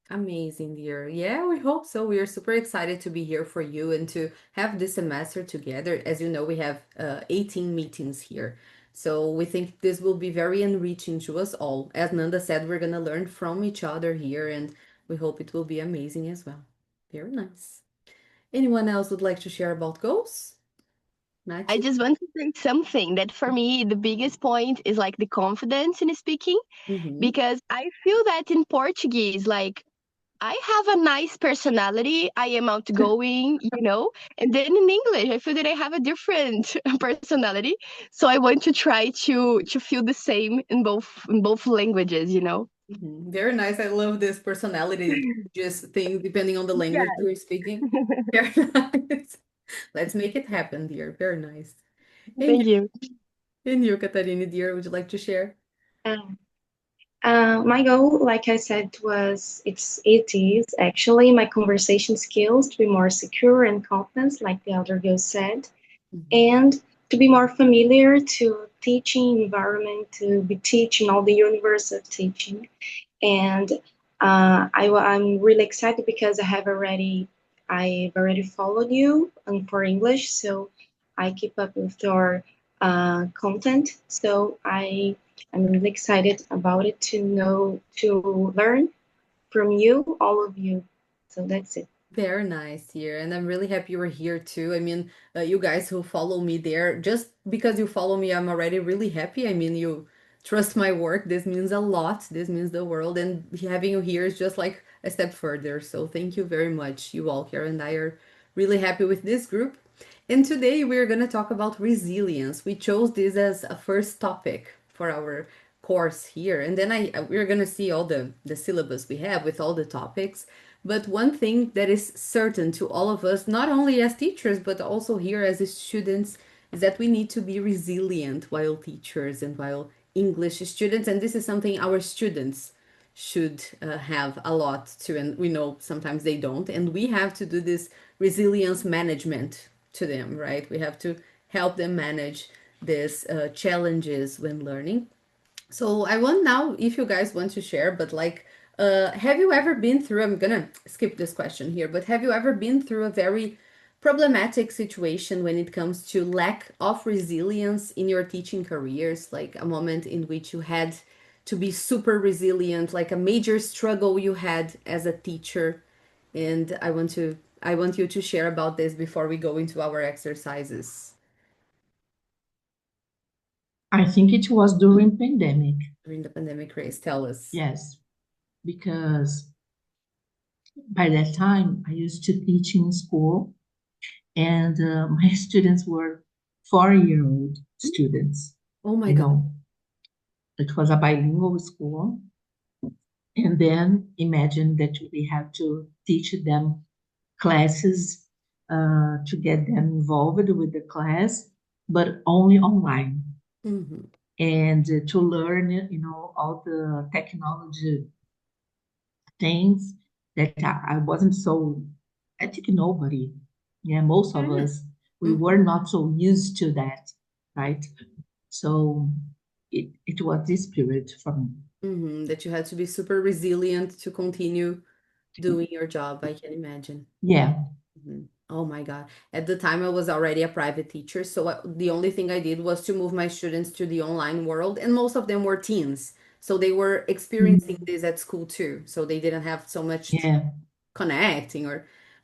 Amazing, dear. Yeah, we hope so. We are super excited to be here for you and to have this semester together. As you know, we have 18 meetings here. So we think this will be very enriching to us all. As Nanda said, we're going to learn from each other here, and we hope it will be amazing as well. Very nice. Anyone else would like to share about goals? I Nachi? just want to say something that for me, the biggest point is like the confidence in speaking, Mm-hmm. because I feel that in Portuguese, like I have a nice personality. I am outgoing, and then in English, I feel that I have a different personality. So I want to try to feel the same in both languages. Very nice. I love this personality just thing depending on the language Yeah. you're speaking. Very nice. Let's make it happen, dear. Very nice. And Thank you, you. Katarina, dear, would you like to share? Um, my goal, like I said, it is actually my conversation skills to be more secure and confident, like the other girl said, and to be more familiar to teaching environment, to be teaching all the universe of teaching. And I'm really excited because I've already followed you for English, so I keep up with your content. So I'm really excited about it to learn from you, all of you. So that's it. Very nice here, and I'm really happy you were here too. I mean, you guys who follow me there, just because you follow me, I'm already really happy. I mean, you trust my work. This means a lot. This means the world, and having you here is just like a step further. So thank you very much. You all here and I are really happy with this group. And today we're going to talk about resilience. We chose this as a first topic for our course here, and then we're going to see all the syllabus we have with all the topics. But one thing that is certain to all of us, not only as teachers, but also here as students, is that we need to be resilient while teachers and while English students. And this is something our students should have a lot to, and we know sometimes they don't. And we have to do this resilience management to them, right? We have to help them manage these challenges when learning. So I want now, if you guys want to share, but like, have you ever been through, I'm gonna skip this question here, but have you ever been through a very problematic situation when it comes to lack of resilience in your teaching careers? Like a moment in which you had to be super resilient, like a major struggle you had as a teacher. And I want you to share about this before we go into our exercises. I think it was during pandemic. During the pandemic, Grace, tell us. Yes, because by that time I used to teach in school, and my students were 4-year-old students. Oh my You God. know, it was a bilingual school. And then imagine that we have to teach them classes to get them involved with the class, but only online. Mhm. And to learn, all the technology things that I wasn't so, I think nobody, most of us, we were not so used to that, right? So it was this period for me. That you had to be super resilient to continue doing your job, I can imagine. Yeah. Oh my God. At the time, I was already a private teacher, so the only thing I did was to move my students to the online world, and most of them were teens. So they were experiencing this at school too. So they didn't have so much Yeah. connecting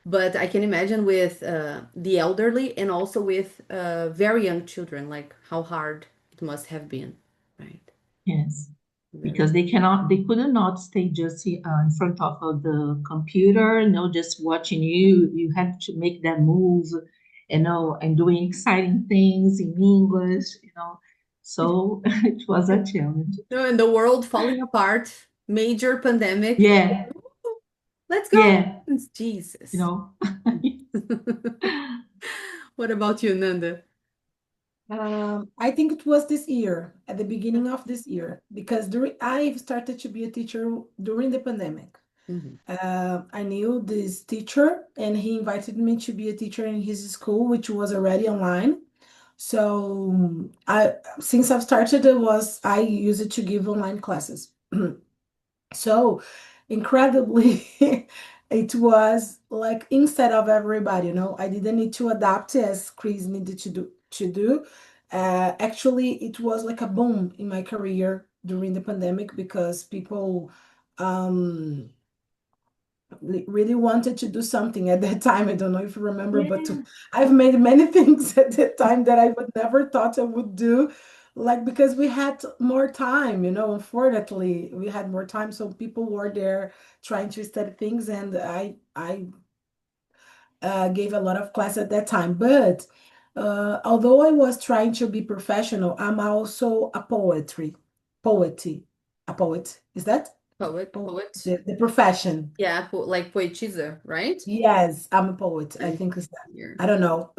but I can imagine with the elderly and also with very young children, like how hard it must have been, right? Yes. Because they could not stay just in front of the computer, just watching you. You had to make them move, and doing exciting things in English, So it was a challenge. No, and the world falling apart, major pandemic. Yeah. Let's go. Yeah. Jesus. What about you, Nanda? I think it was this year, at the beginning of this year, because I started to be a teacher during the pandemic. I knew this teacher, and he invited me to be a teacher in his school, which was already online. So since I've started, I used it to give online classes. So incredibly, it was like instead of everybody, I didn't need to adapt as Chris needed to do. Actually, it was like a boom in my career during the pandemic because people really wanted to do something at that time. I don't know if you remember, but I've made many things at that time that I would never thought I would do, like because we had more time, unfortunately we had more time, so people were there trying to study things, and I gave a lot of class at that time. But although I was trying to be professional, I'm also a poet. Is that Poet. the profession? Yeah, like poetisa, right? Yes, I'm a poet. I think it's that. I don't know.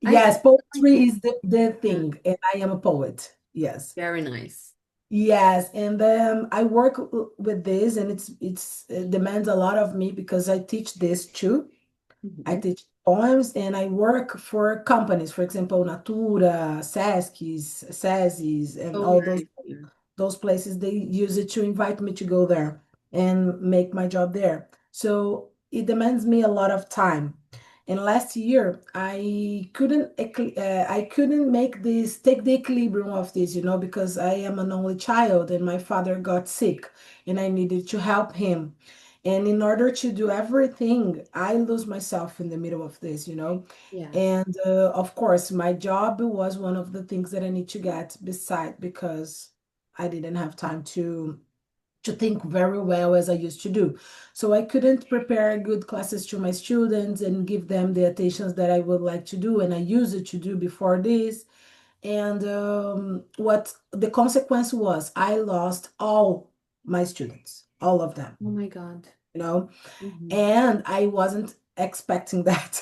Yes, poetry is the thing, and I am a poet. Yes. Very nice. Yes, and I work with this, and it demands a lot of me because I teach this too. I teach poems, and I work for companies, for example, Natura, SESI's, and all those places. They use it to invite me to go there and make my job there. So it demands me a lot of time. And last year, I couldn't take the equilibrium of this, because I am an only child and my father got sick and I needed to help him. And in order to do everything, I lose myself in the middle of this. Yeah. And of course, my job was one of the things that I need to get beside because I didn't have time to think very well as I used to do. So I couldn't prepare good classes to my students and give them the attentions that I would like to do and I used to do before this. And what the consequence was, I lost all my students, all of them, Oh my God. and I wasn't expecting that.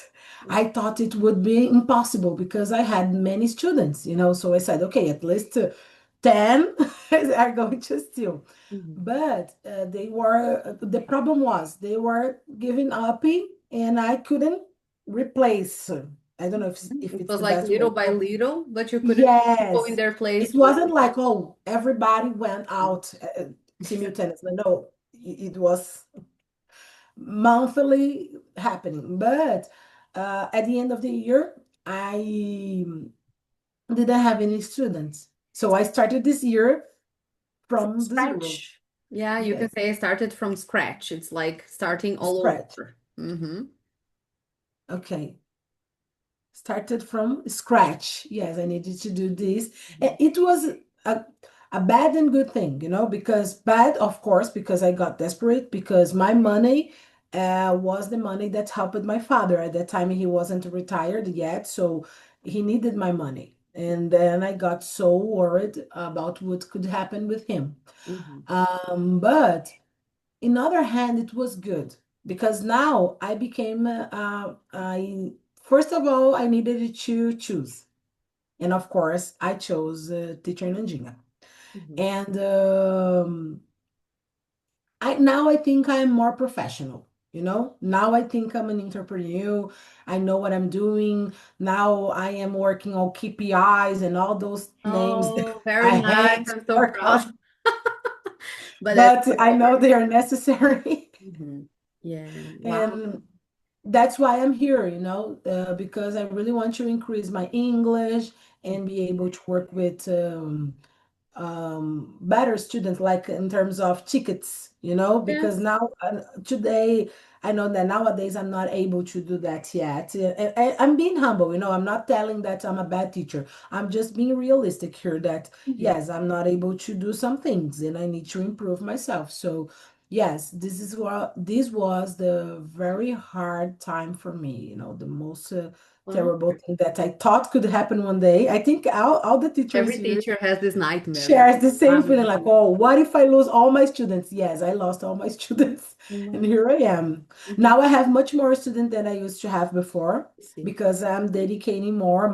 I thought it would be impossible because I had many students. So I said, okay, at least 10 are going to steal. But the problem was they were giving up and I couldn't replace. I don't know if It it's was the like best little word. by little, but you couldn't go in Yes. their place It to wasn't replace. like, oh, everybody went out simultaneously. No, it was monthly happening. But at the end of the year, I didn't have any students. So I started this year from the zero. Scratch. Yeah, you can Yes, say I started from scratch. It's like starting all scratch. over. Mm-hmm. Okay. Started from scratch. Yes, I needed to do this. And it was a bad and good thing, because bad, of course, because I got desperate, because my money was the money that helped my father. At that time, he wasn't retired yet, so he needed my money. And then I got so worried about what could happen with him. But in other hand, it was good because now I became, I first of all, I needed to choose. And of course, I chose teacher in Anjinga. And I think I'm more professional. Now I think I'm an entrepreneur. I know what I'm doing. Now I am working on KPIs and all those names that Oh, very I nice. hate to I'm so work on, proud. But that's but good I know work. they are necessary. Yeah. Wow. And that's why I'm here, because I really want to increase my English and be able to work with better students, like in terms of tickets, because Yes. now today I know that nowadays I'm not able to do that yet. I'm being humble, I'm not telling that I'm a bad teacher. I'm just being realistic here that yes, I'm not able to do some things and I need to improve myself. So yes, this was the very hard time for me, the most Well, terrible thing that I thought could happen one day. I think all the teachers every here teacher has this nightmare, right? shares the same feeling like, oh, what if I lose all my students? Yes, I lost all my students, and here I am. Now I have much more students than I used to have before See. because I'm dedicating more.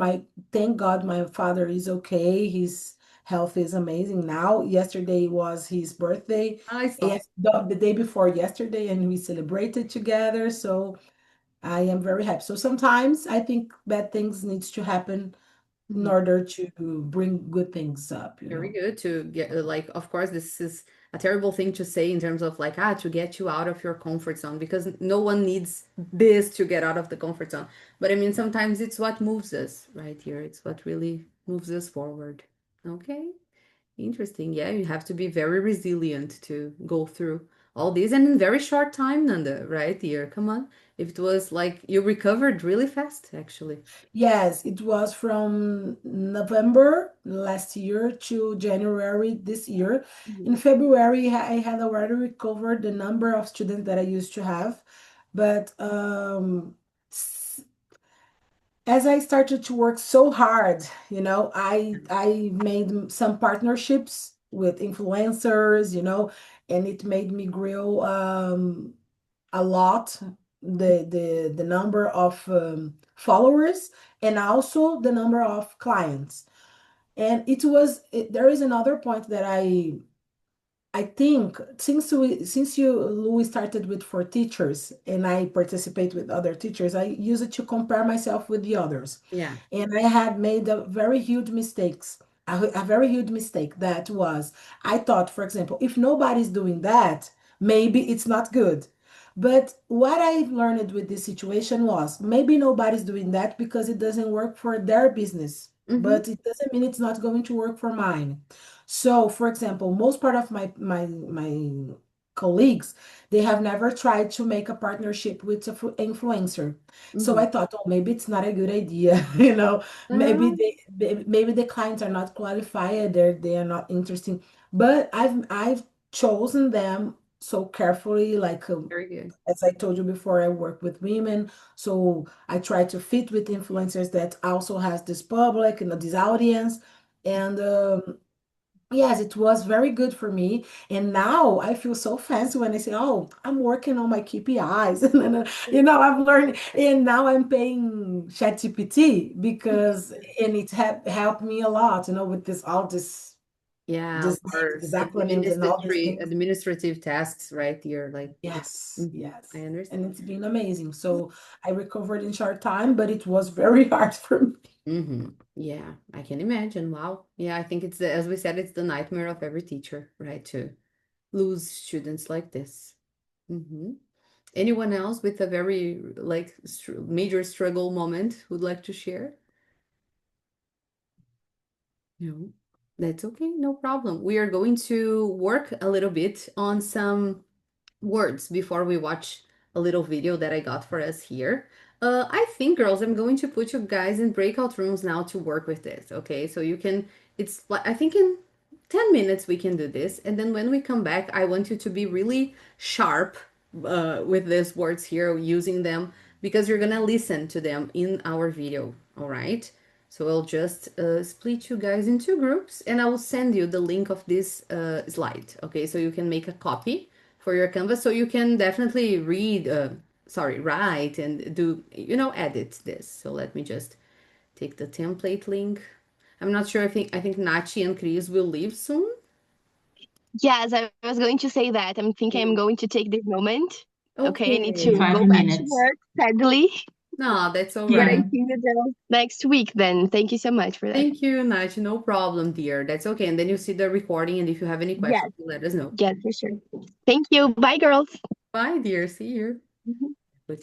Thank God my father is okay. His health is amazing now. Yesterday was his birthday, I saw. and the day before yesterday, and we celebrated together. So I am very happy. So sometimes I think bad things needs to happen in order to bring good things up, Very good to get like, of course, this is a terrible thing to say in terms of like, to get you out of your comfort zone because no one needs this to get out of the comfort zone. But I mean, sometimes it's what moves us right here. It's what really moves us forward. Okay. Interesting. Yeah, you have to be very resilient to go through all these and in very short time, Nanda, right here. Come on. If it was like you recovered really fast, actually. Yes, it was from November last year to January this year. In February, I had already recovered the number of students that I used to have. But as I started to work so hard, I made some partnerships with influencers, and it made me grow a lot the number of followers and also the number of clients. And there is another point that I think since Louis started with for teachers and I participate with other teachers, I use it to compare myself with the others. Yeah. And I had made a very huge mistakes. A very huge mistake that was I thought, for example, if nobody's doing that, maybe it's not good. But what I learned with this situation was maybe nobody's doing that because it doesn't work for their business, but it doesn't mean it's not going to work for mine. So, for example, most part of my colleagues, they have never tried to make a partnership with an influencer. So I thought, oh, maybe it's not a good idea, maybe maybe the clients are not qualified, they are not interesting. But I've chosen them so carefully, like Very good. as I told you before, I work with women, so I try to fit with influencers that also has this public and this audience. And yes, it was very good for me. And now I feel so fancy when I say, oh, I'm working on my KPIs. I've learned, and now I'm paying ChatGPT because, and it helped me a lot, with all this, Yeah, for these acronyms and all these things. administrative tasks, right? You're like, Yes, yes. I understand. And it's been amazing. So I recovered in short time, but it was very hard for me. Yeah, I can imagine. Wow. Yeah, I think it's as we said, it's the nightmare of every teacher, right? To lose students like this. Anyone else with a very like major struggle moment who'd like to share? No, that's okay, no problem. We are going to work a little bit on some words before we watch a little video that I got for us here. I think, girls, I'm going to put you guys in breakout rooms now to work with this, okay? So you can, it's like, I think in 10 minutes we can do this. And then when we come back, I want you to be really sharp with these words here, using them, because you're gonna listen to them in our video, all right? So I'll just split you guys into groups and I will send you the link of this slide, okay? So you can make a copy for your Canvas, so you can definitely write and do, edit this. So let me just take the template link. I'm not sure, I think Nachi and Chris will leave soon. Yes, I was going to say that. I'm thinking I'm going to take this moment. Okay, I need to In 5 go back to minutes. work, sadly. No, that's all But I right. see you girls next week then. Thank you so much for that. Thank you, Nachi. No problem, dear. That's okay. And then you see the recording, and if you have any questions, let us know. Yes, for sure. Thank you. Bye, girls. Bye, dear. See you.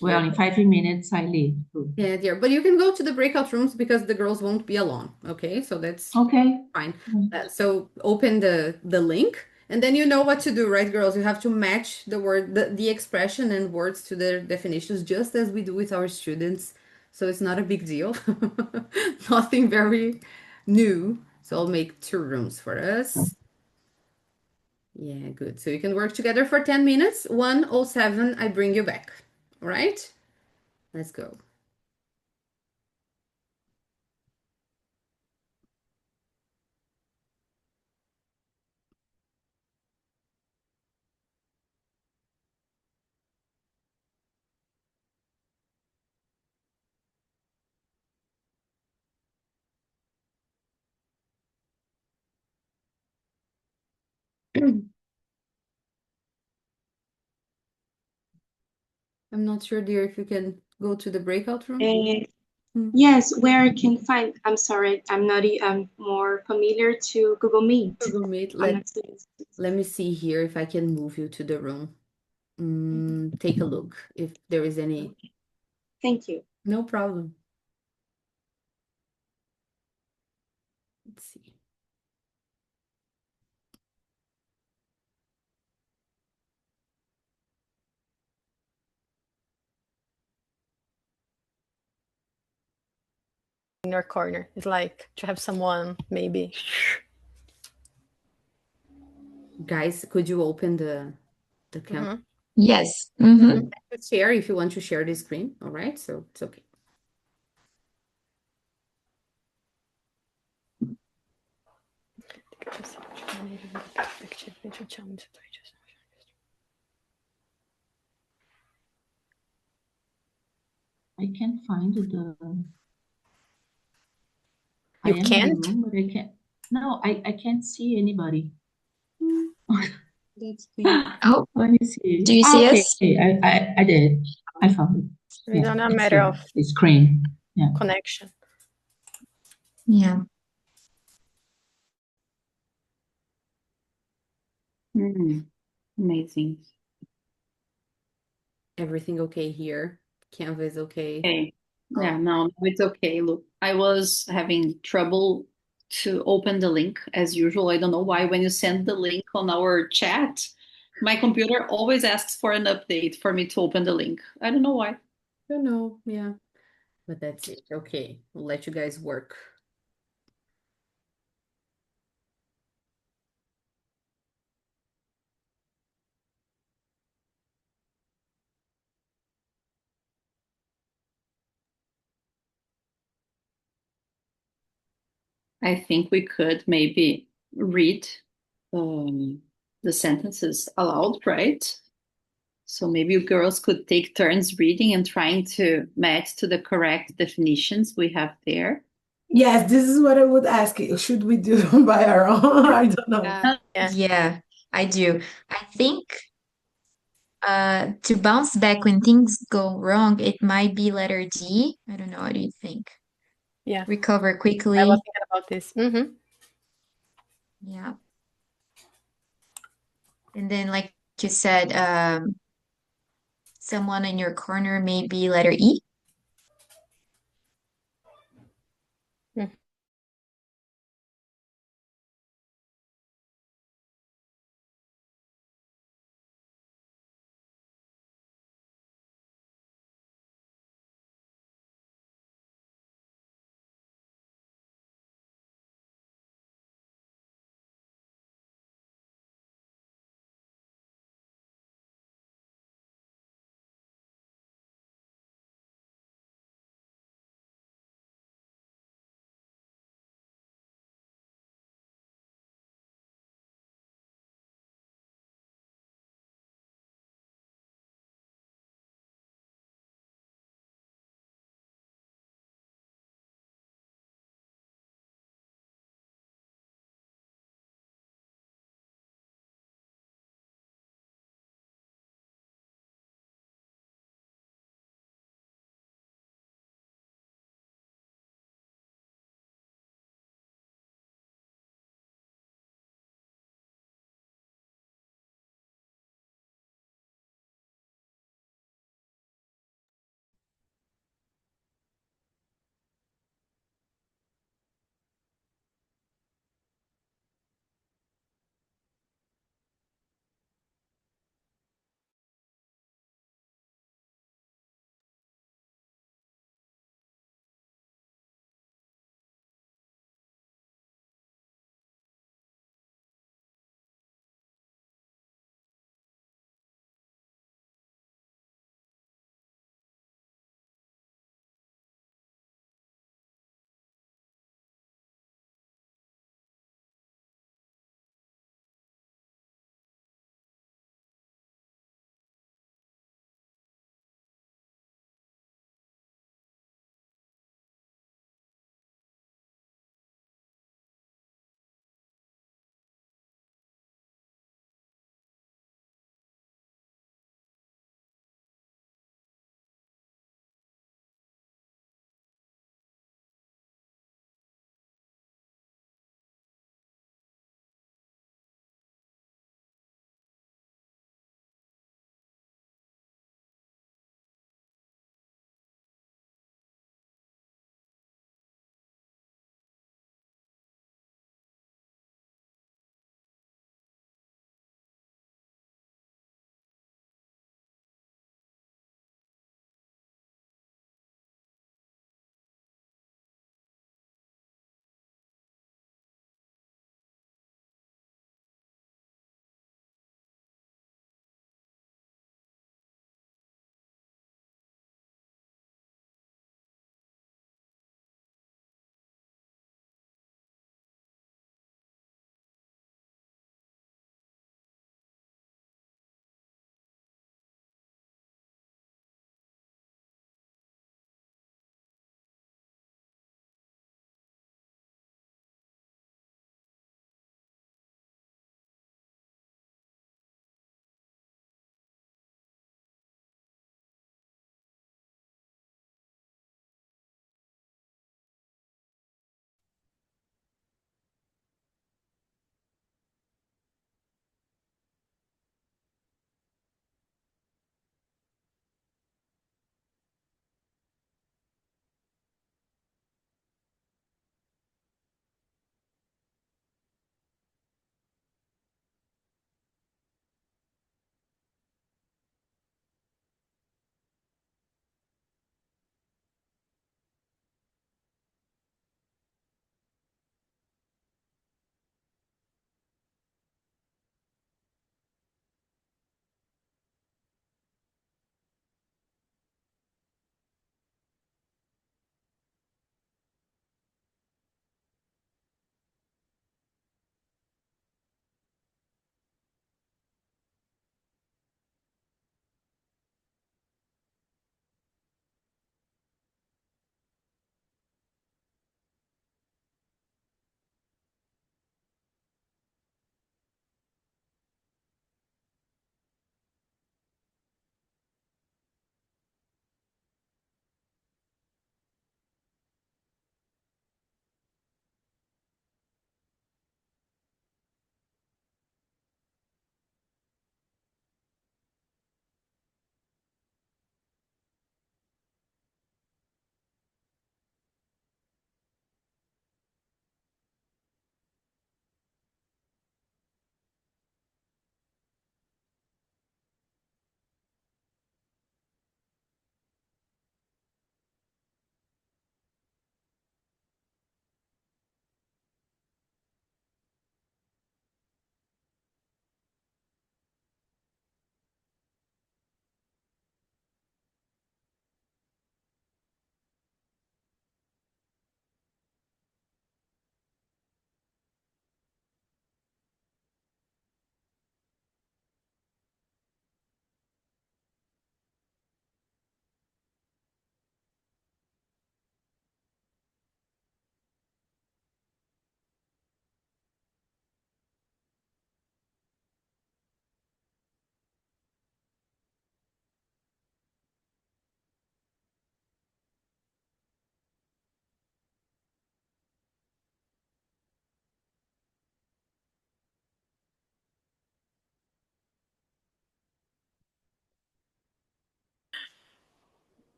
Well, in 5 minutes I leave. Yeah, dear. But you can go to the breakout rooms because the girls won't be alone. Okay, so that's okay. Fine. So open the link, and then you know what to do, right, girls? You have to match the word, the expression and words to their definitions, just as we do with our students. So it's not a big deal. Nothing very new. So I'll make 2 rooms for us. Yeah, good. So you can work together for 10 minutes. 1:07, I bring you back. All right? Let's go. I'm not sure, dear, if you can go to the breakout room. Yes, where I can find. I'm sorry, I'm more familiar to Google Meet. Google Meet. Let me see here if I can move you to the room. Take a look if there is any. Thank you. No problem. Let's see. In your corner. It's like to have someone maybe. Guys, could you open the camera? Yes. Share if you want to share the screen. All right, so it's okay. I can't find the. You can't? Room, but I can't. No, I can't see anybody. Oh, let me see. do you see us? I did. I found it. It's not a matter of the screen. Yeah. Connection. Yeah. Amazing. Everything okay here? Canva is okay. Okay. Yeah, Oh, no, it's okay. Look, I was having trouble to open the link as usual. I don't know why when you send the link on our chat, my computer always asks for an update for me to open the link. I don't know why. don't know. Yeah, but that's it. Okay, we'll let you guys work. I think we could maybe read um, the sentences aloud, right? So maybe you girls could take turns reading and trying to match to the correct definitions we have there. Yes, this is what I would ask you. Should we do them by our own? I don't know. Yeah. Yeah, I do. I think to bounce back when things go wrong, it might be letter D. I don't know. What do you think? Yeah. Recover I was quickly. thinking about this. Yeah. And then, like you said, someone in your corner may be letter E.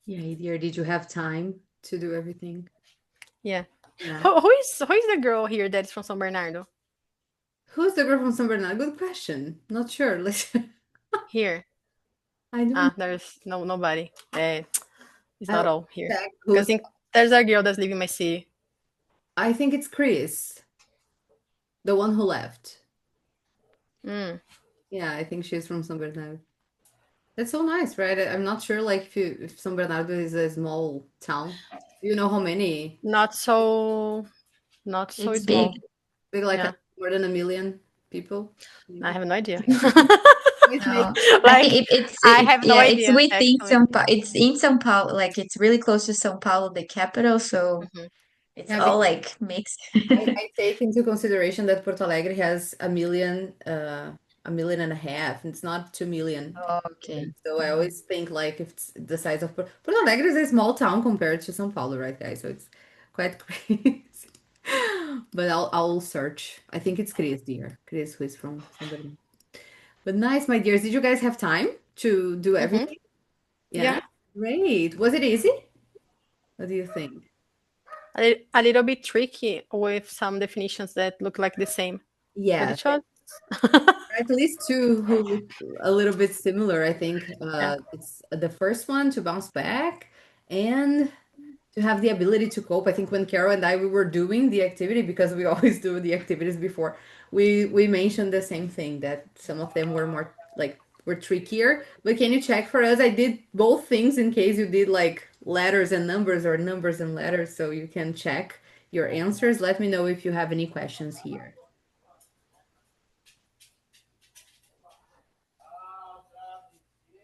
Yeah, dear, did you have time to do everything? Yeah. Yeah. Who is the girl here that's from São Bernardo? Who's the girl from São Bernardo? Good question. Not sure. Here. I don't There's nobody. It's not I'll all here. check Because who's. there's a girl that's leaving my city. I think it's Chris, the one who left. Mm. Yeah, I think she's from São Bernardo. That's so nice, right? I'm not sure, like, if São Bernardo is a small town. Do you know how many? Not so It's small. big. Big, like Yeah. more than 1 million people? I have no idea. No, Like, I think it's I have no yeah, it's idea, within actually. São Paulo. It's in São Paulo, like it's really close to São Paulo, the capital. So Mhm. it's Yeah, all like mixed. I take into consideration that Porto Alegre has 1 million, 1.5 million. It's not 2 million. Okay. So I always think like if it's the size of Porto Alegre is a small town compared to São Paulo, right, guys? So it's quite crazy. But I'll search. I think it's Chris, dear. Chris, who is from somebody. But nice, my dears. Did you guys have time to do everything? Yeah. Great. Was it easy? What do you think? A little bit tricky with some definitions that look like the same. Yeah, With each other. at least two who look a little bit similar, I think. It's the first one to bounce back and to have the ability to cope. I think when Carol and I we were doing the activity, because we always do the activities before, we mentioned the same thing, that some of them were more like were trickier. But can you check for us? I did both things in case you did like letters and numbers or numbers and letters, so you can check your answers. Let me know if you have any questions here.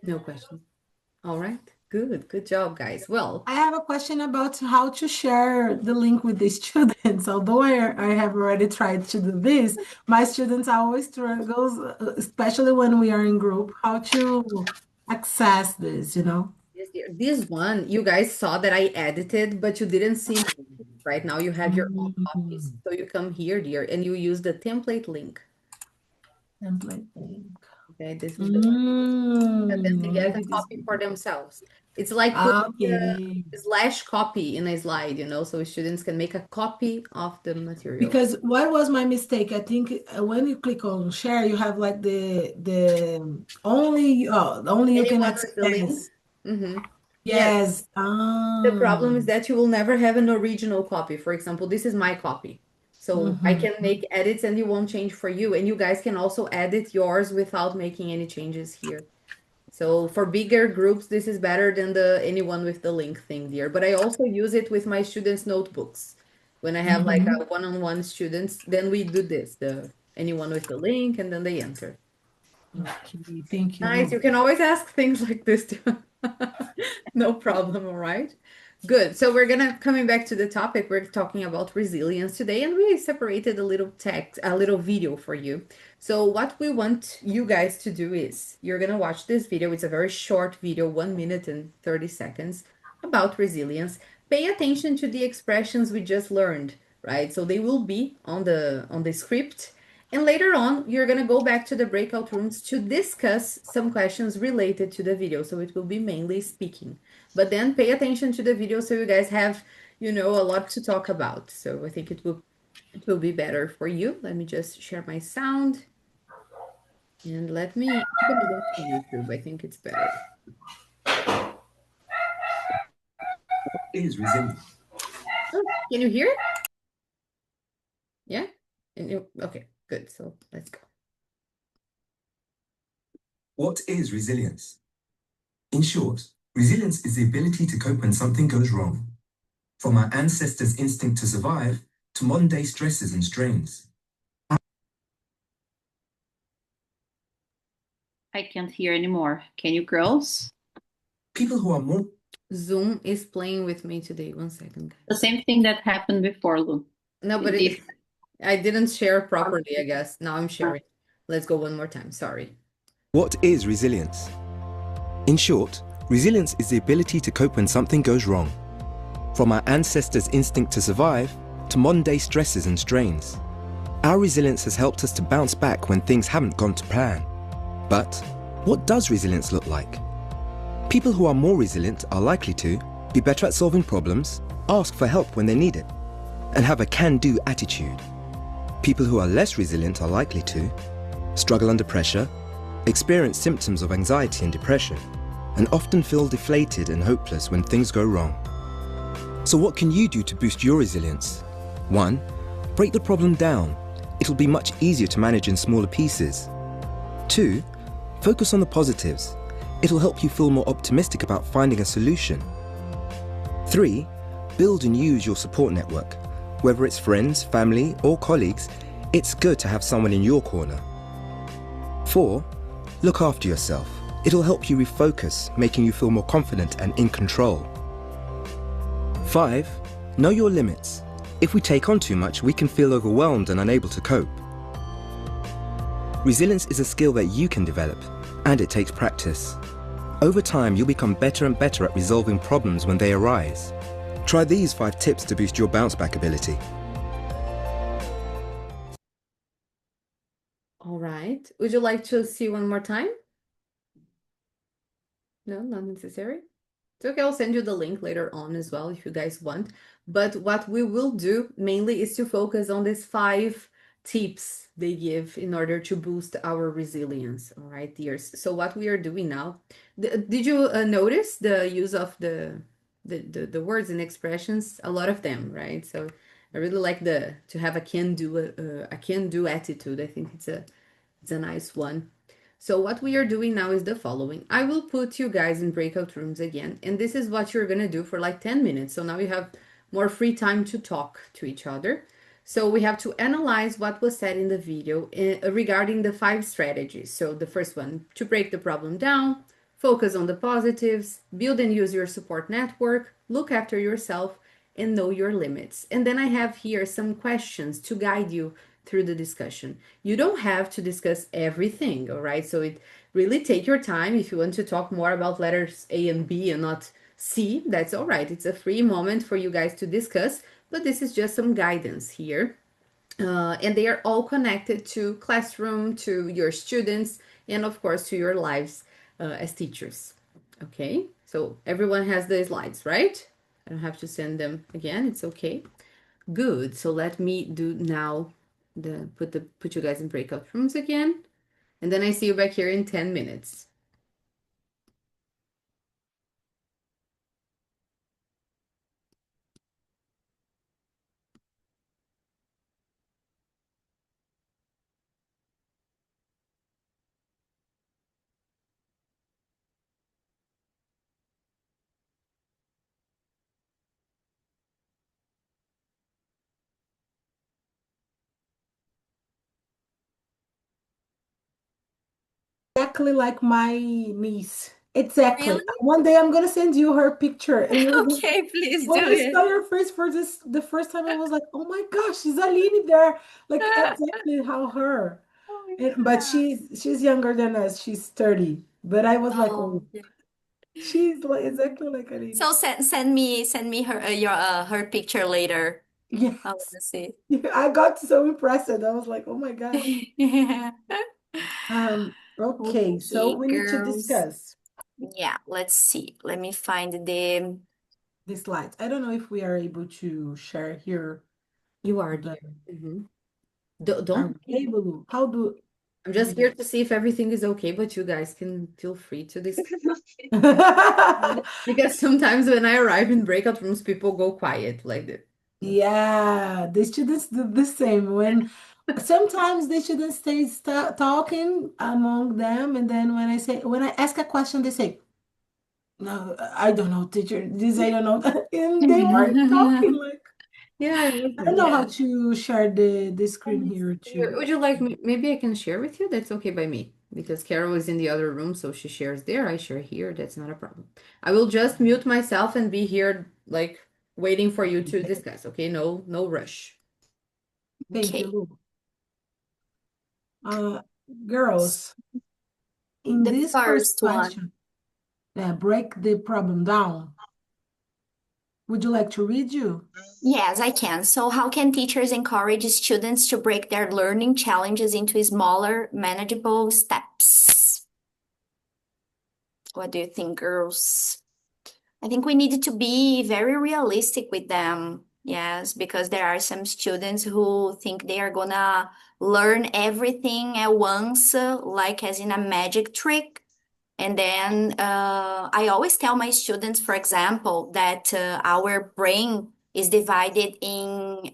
No questions. All right. Good job, guys. Well, I have a question about how to share the link with the students. Although I have already tried to do this, my students always struggles, especially when we are in group, how to access this, you know? yes, dear. This one, you guys saw that I edited, but you didn't see me. Right now you have your own copies. So you come here, dear, and you use the template link. Template link. Okay, this is the one. And then they get a Maybe this copy for video. themselves. It's like putting Okay. the slash copy in a slide, so students can make a copy of the material. Because what was my mistake? I think when you click on share, you have like the only you can Anyone with the link? access. Mm-hmm. Yes. The problem is that you will never have an original copy. For example, this is my copy. So I can make edits and it won't change for you. And you guys can also edit yours without making any changes here. So for bigger groups, this is better than anyone with the link thing, dear. But I also use it with my students' notebooks. When I have like a one-on-one students, then we do this, the anyone with the link, and then they enter. Okay, thank you. Nice. You can always ask things like this too. No problem, all right? Good. So we're coming back to the topic. We're talking about resilience today, and we separated a little video for you. So what we want you guys to do is you're gonna watch this video. It's a very short video, 1 minute and 30 seconds about resilience. Pay attention to the expressions we just learned, right? So they will be on the script. And later on, you're going to go back to the breakout rooms to discuss some questions related to the video. So it will be mainly speaking. But then pay attention to the video so you guys have, a lot to talk about. So I think it will be better for you. Let me just share my sound. And I'm going to go to YouTube. I think it's better. Is resilience. Oh, can you hear it? Yeah? Okay. Good. So let's go. What is resilience? In short, resilience is the ability to cope when something goes wrong. From our ancestors' instinct to survive to modern-day stresses and strains. I can't hear anymore. Can you, girls? People who are more... Zoom is playing with me today. 1 second, guys. The same thing that happened before, Lu. No, but I didn't share properly, I guess. Now I'm sharing. Let's go one more time. Sorry. What is resilience? In short, resilience is the ability to cope when something goes wrong. From our ancestors' instinct to survive to modern-day stresses and strains. Our resilience has helped us to bounce back when things haven't gone to plan. But what does resilience look like? People who are more resilient are likely to be better at solving problems, ask for help when they need it, and have a can-do attitude. People who are less resilient are likely to struggle under pressure, experience symptoms of anxiety and depression, and often feel deflated and hopeless when things go wrong. So what can you do to boost your resilience? 1. Break the problem down. It'll be much easier to manage in smaller pieces. 2. Focus on the positives. It'll help you feel more optimistic about finding a solution. 3. Build and use your support network. Whether it's friends, family, or colleagues, it's good to have someone in your corner. 4. Look after yourself. It'll help you refocus, making you feel more confident and in control. 5. Know your limits. If we take on too much, we can feel overwhelmed and unable to cope. Resilience is a skill that you can develop, and it takes practice. Over time, you'll become better and better at resolving problems when they arise. Try these 5 tips to boost your bounce-back ability. All right. Would you like to see one more time? No, not necessary. It's okay, I'll send you the link later on as well if you guys want. But what we will do mainly is to focus on these 5 tips they give in order to boost our resilience. All right, dears. So what we are doing now, did you notice the use of the words and expressions? A lot of them, right? So I really like to have a can-do attitude. I think it's a nice one. So what we are doing now is the following. I will put you guys in breakout rooms again, and this is what you're gonna do for like 10 minutes. So now you have more free time to talk to each other. So we have to analyze what was said in the video regarding the 5 strategies. So the first one, to break the problem down, focus on the positives, build and use your support network, look after yourself, and know your limits. And then I have here some questions to guide you through the discussion. You don't have to discuss everything, all right? So it really take your time. If you want to talk more about letters A and B and not C, that's all right. It's a free moment for you guys to discuss, but this is just some guidance here. And they are all connected to classroom, to your students, and of course to your lives as teachers. Okay, so everyone has the slides, right? I don't have to send them again, it's okay. Good, so let me do now put you guys in breakout rooms again, and then I see you back here in 10 minutes. Exactly like my niece. Exactly. Really? One day I'm gonna send you her picture, and you're Okay, please when do I it. saw your face for the first time, I was like, "Oh my gosh, is Aline there?" Like exactly how her. But she's younger than us. She's 30. But I was like, "Oh, Oh, she's like exactly like Aline." so send me her picture later. I want Yes. to see. I got so impressed. I was like, "Oh my gosh." Yeah. Okay, so Okay, we need to girls. discuss Yeah, let's see. Let me find the. the slides. I don't know if we are able to share here. You are The, dear. are Don't. we able? How do I'm let just me here just to see if everything is okay, but you guys can feel free to discuss. Because sometimes when I arrive in breakout rooms, people go quiet like that. Yeah, the students do the same. When sometimes the students stay talking among them, and then when I ask a question, they say, "No, I don't know, teacher. This I don't know," and they weren't talking. Like Yeah, I I don't know how Yeah. to share the screen here too. Would you like me? Maybe I can share with you. That's okay by me because Carol is in the other room, so she shares there. I share here. That's not a problem. I will just mute myself and be here, like waiting for you to discuss. Okay, no rush. Thank Okay. you, Lu. Girls, in The this first first one. question, break the problem down. Would you like to read you? Yes, I can. So, how can teachers encourage students to break their learning challenges into smaller, manageable steps? what do you think, girls? I think we need to be very realistic with them. Yes, because there are some students who think they are gonna learn everything at once, like as in a magic trick. And then I always tell my students, for example, that our brain is divided in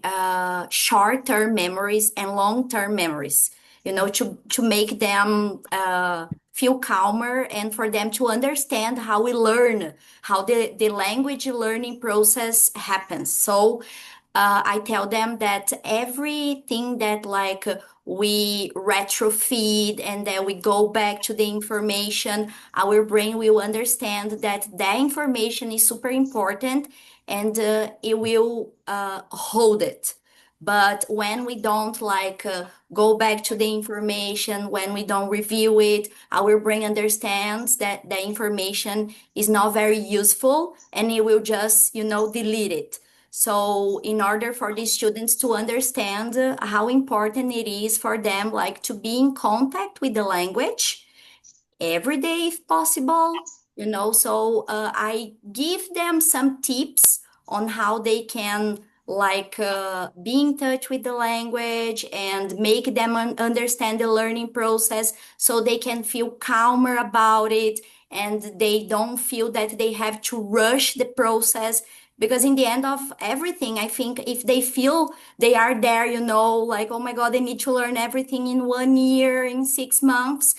short-term memories and long-term memories, to make them feel calmer and for them to understand how we learn, how the language learning process happens. So I tell them that everything that like we retrofeed and then we go back to the information, our brain will understand that that information is super important and it will hold it. But when we don't like go back to the information, when we don't review it, our brain understands that the information is not very useful and it will just, delete it. So in order for these students to understand how important it is for them, like to be in contact with the language every day if possible, so I give them some tips on how they can like be in touch with the language and make them understand the learning process so they can feel calmer about it and they don't feel that they have to rush the process because in the end of everything, I think if they feel they are there, like, oh my God, they need to learn everything in 1 year, in 6 months,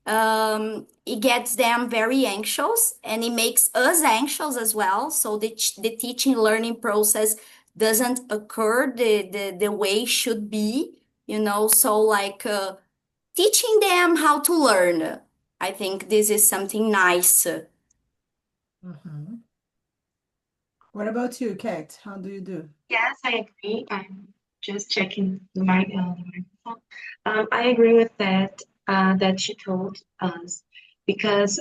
it gets them very anxious and it makes us anxious as well. So the teaching learning process doesn't occur the way it should be, so like teaching them how to learn. I think this is something nice. Mhm. What about you, Kat? How do you do? Yes, I agree. I'm just checking the microphone. I agree with that she told us because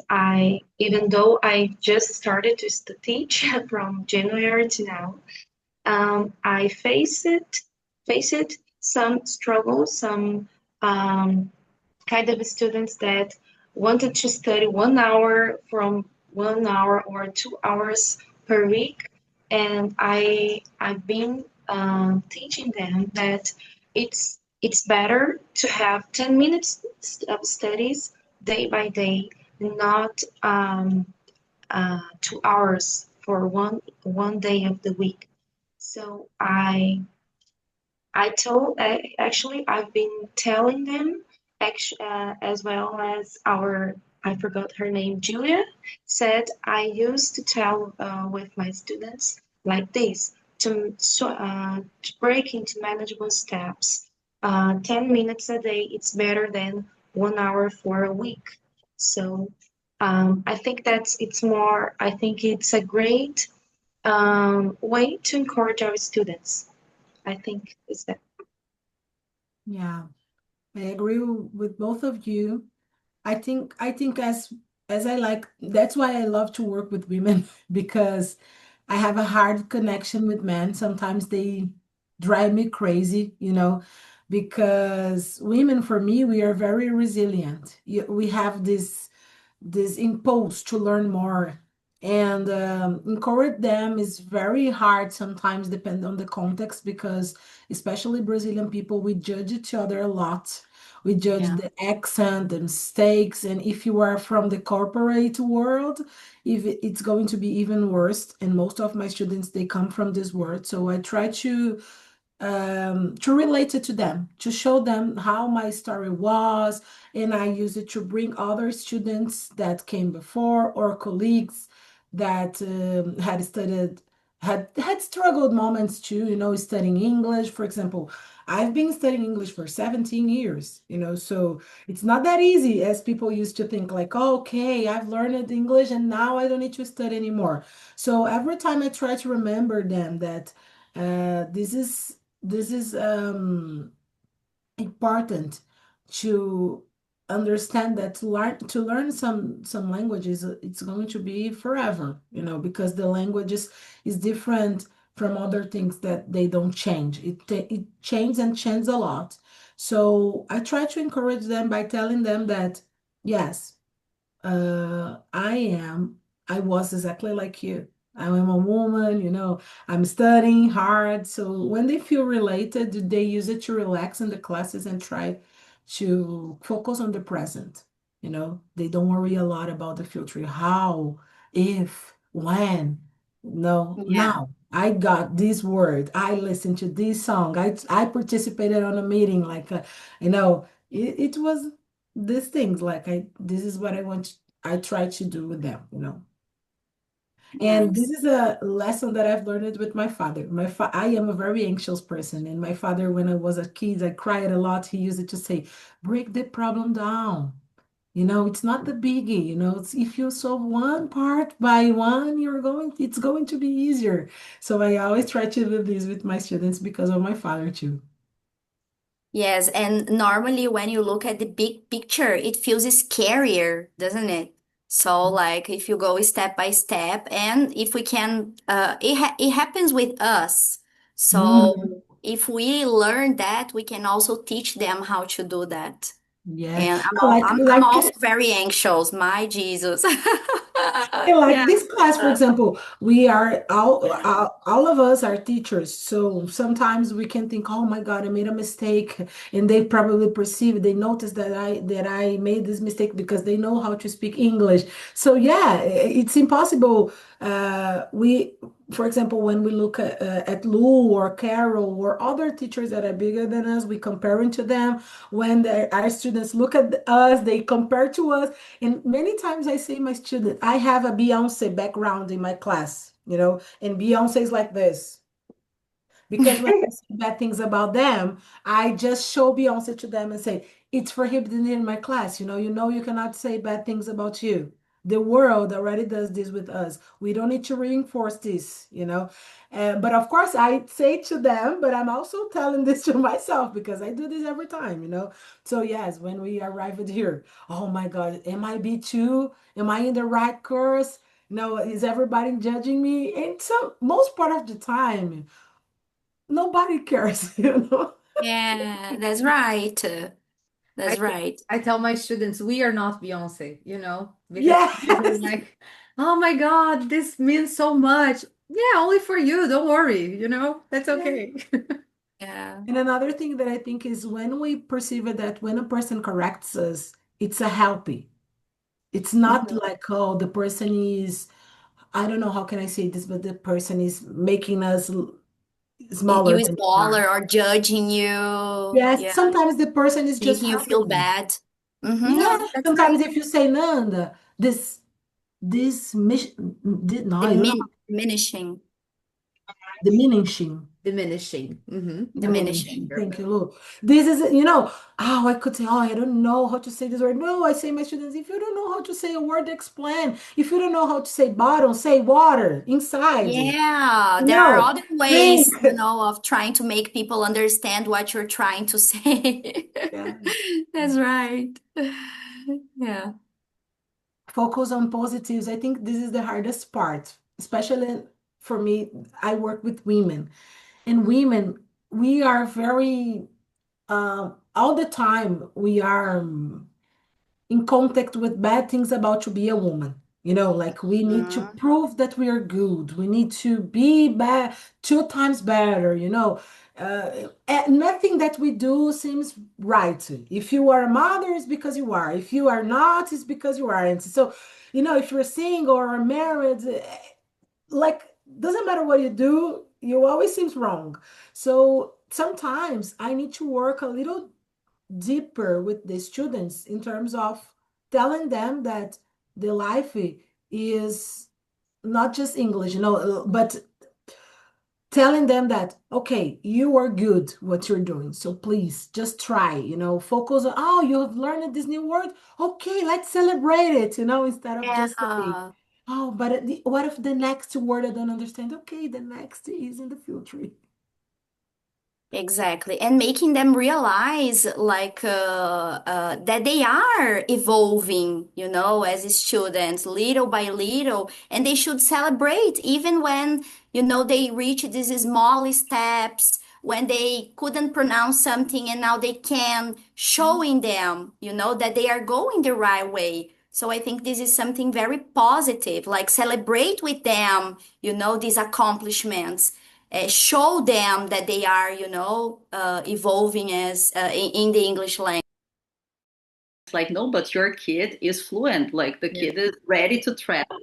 even though I just started to teach from January to now, I faced some struggles, some kind of students that wanted to study 1 hour from 1 hour or 2 hours per week, and I've been teaching them that it's better to have 10 minutes of studies day by day, not 2 hours for one day of the week. So actually I've been telling them as well as I forgot her name, Julia said I used to tell with my students like this to break into manageable steps. 10 minutes a day, it's better than 1 hour for a week. So I think I think it's a great way to encourage our students. I think is that. Yeah, I agree with both of you. I think as I like, that's why I love to work with women because I have a hard connection with men. Sometimes they drive me crazy, because women, for me, we are very resilient. We have this impulse to learn more, and encourage them is very hard sometimes, depending on the context, because especially Brazilian people, we judge each other a lot. We judge Yeah. the accent, the mistakes, and if you are from the corporate world, if it's going to be even worse. And most of my students, they come from this world, so I try to relate it to them, to show them how my story was, and I use it to bring other students that came before or colleagues that had struggled moments too, studying English. For example, I've been studying English for 17 years, so it's not that easy as people used to think, like, oh, okay, I've learned English and now I don't need to study anymore. So every time I try to remember them that this is important to understand that to learn some languages, it's going to be forever, because the languages is different from other things, that they don't change. It changes a lot. So I try to encourage them by telling them that yes, I was exactly like you. I am a woman, I'm studying hard. So when they feel related, they use it to relax in the classes and try to focus on the present. They don't worry a lot about the future. How, if, when. No, Yeah. now. I got this word. I listened to this song. I participated on a meeting. Like, it was these things. Like, this is what I try to do with them. And this Nice. is a lesson that I've learned with my father. I am a very anxious person, and my father, when I was a kid, I cried a lot. He used it to say, "Break the problem down. It's not the biggie. If you solve one part by one, it's going to be easier." So I always try to do this with my students because of my father too. Yes, and normally when you look at the big picture, it feels scarier, doesn't it? So like if you go step by step, and if we can, it happens with us. So Mhm. if we learn that, we can also teach them how to do that. Yes. And Like, I'm like also very anxious, my Jesus. Yeah, like Yeah. this class, for example, we are all of us are teachers. So sometimes we can think, oh my God, I made a mistake. And they probably they notice that I made this mistake because they know how to speak English. So yeah, it's impossible. For example, when we look at Lou or Carol or other teachers that are bigger than us, we comparing to them. When our students look at us, they compare to us. And many times I say my student, I have a Beyonce background in my class, and Beyonce is like this. Because when I say bad things about them, I just show Beyonce to them and say, it's prohibited in my class. You cannot say bad things about you. The world already does this with us. We don't need to reinforce this. But of course, I say to them, but I'm also telling this to myself because I do this every time. So yes, when we arrived here, oh my God, am I B2? Am I in the right course? No, is everybody judging me? And so most part of the time, nobody cares, you know? Yeah, that's right. I That's right. I tell my students we are not Beyonce, because they're Yes. like, "Oh my God, this means so much." Yeah, only for you. Don't worry, that's Yeah. okay. Yeah. And another thing that I think is when we perceive it that when a person corrects us, it's a helping. It's not Mhm. like, oh, the person is, I don't know how can I say this, but the person is making us smaller You than we are. smaller or judging you. Yes, Yeah. sometimes the person is just Making you helping feel you. bad. Mm-hmm. Yeah, Yeah, that's sometimes right. if you say, Nanda, this mission, no, I don't know, Diminishing. diminishing. Diminishing. Diminishing. Diminishing. Thank you, Lord. This is, I could say, oh, I don't know how to say this word. No, I say, my students, if you don't know how to say a word, explain. If you don't know how to say bottom, say water, inside. Yeah, there are No, other drink. ways, of trying to make people understand what you're trying to say. Yeah. That's right. Yeah. Focus on positives. I think this is the hardest part, especially for me. I work with women, and women, we are very, all the time, we are. In contact with bad things about to be a woman. Like we need to Mhm. prove that we are good. We need to be bad 2 times better. And nothing that we do seems right. If you are a mother, it's because you are. If you are not, it's because you aren't. So, if you're single or married, like doesn't matter what you do, you always seems wrong. So sometimes I need to work a little deeper with the students in terms of telling them that the life is not just English, but telling them that, okay, you are good what you're doing. So please just try, focus on, oh, you have learned this new word. Okay, let's celebrate it, instead of just saying, Yeah. oh, but what if the next word I don't understand? Okay, the next is in the future. Exactly. And making them realize that they are evolving, as students, little by little, and they should celebrate even when, they reach these small steps, when they couldn't pronounce something and now they can, showing them, that they are going the right way. So I think this is something very positive, like celebrate with them, these accomplishments, show them that they are, evolving as in the English language. It's like, no, but your kid is fluent. Like the kid is ready to travel.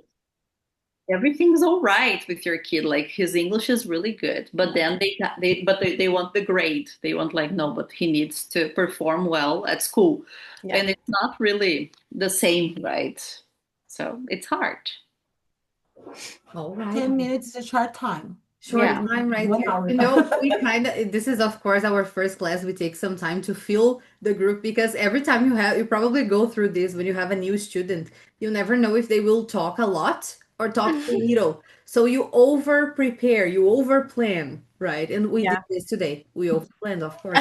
Everything's all right with your kid. Like his English is really good, but then they want the grade. They want like, no, but he needs to perform well at school, and it's not really the same, right? So it's hard. All right. 10 minutes is a short time. Short time, right? This is of course our first class. We take some time to feel the group, because every time you probably go through this when you have a new student, you never know if they will talk a lot or talk a little. So you over prepare, you over plan, right? And we did this today. We over planned, of course.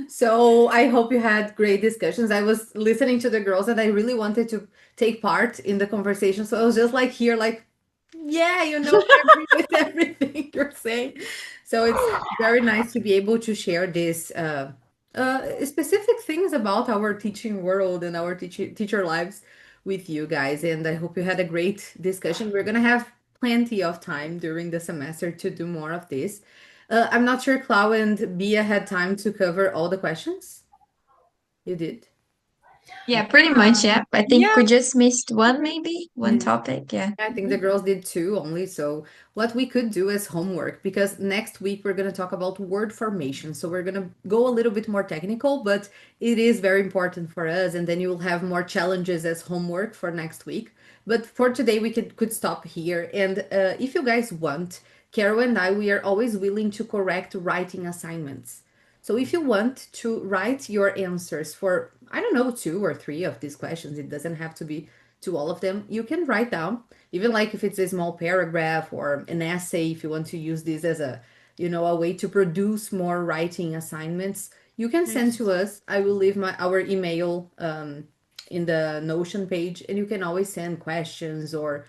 So I hope you had great discussions. I was listening to the girls and I really wanted to take part in the conversation. So I was just like here, like, yeah, I agree with everything you're saying. So it's very nice to be able to share this specific things about our teaching world and our teacher lives with you guys. And I hope you had a great discussion. We're gonna have plenty of time during the semester to do more of this. I'm not sure Clau and Bia had time to cover all the questions. You did? Yeah, pretty much, yeah. I think we just missed one, maybe one topic, I think the girls did two only. So what we could do as homework, because next week we're going to talk about word formation. So we're going to go a little bit more technical, but it is very important for us. And then you will have more challenges as homework for next week. But for today, we could stop here. And if you guys want, Carol and I, we are always willing to correct writing assignments. So if you want to write your answers for, I don't know, 2 or 3 of these questions, it doesn't have to be to all of them, you can write down, even like if it's a small paragraph or an essay, if you want to use this as a way to produce more writing assignments, you can send to us. I will leave our email in the Notion page, and you can always send questions or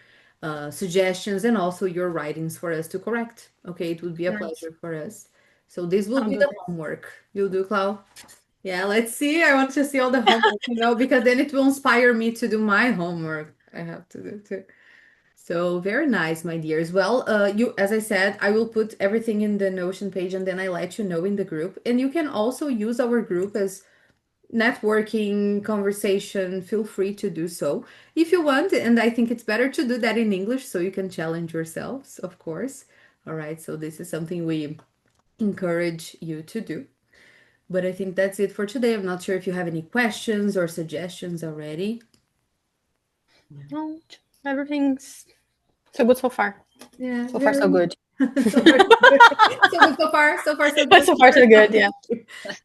suggestions and also your writings for us to correct. Okay, it would be a pleasure for us. So this will be the homework. You'll do, Clau? Yeah, let's see. I want to see all the homework, because then it will inspire me to do my homework. I have to do too. So very nice, my dears. Well, as I said, I will put everything in the Notion page and then I let you know in the group. And you can also use our group as networking, conversation. Feel free to do so if you want. And I think it's better to do that in English so you can challenge yourselves, of course. All right, so this is something we encourage you to do. But I think that's it for today. I'm not sure if you have any questions or suggestions already. No, everything's so good so far. Yeah, so far so good. So far so good. So far so good, yeah.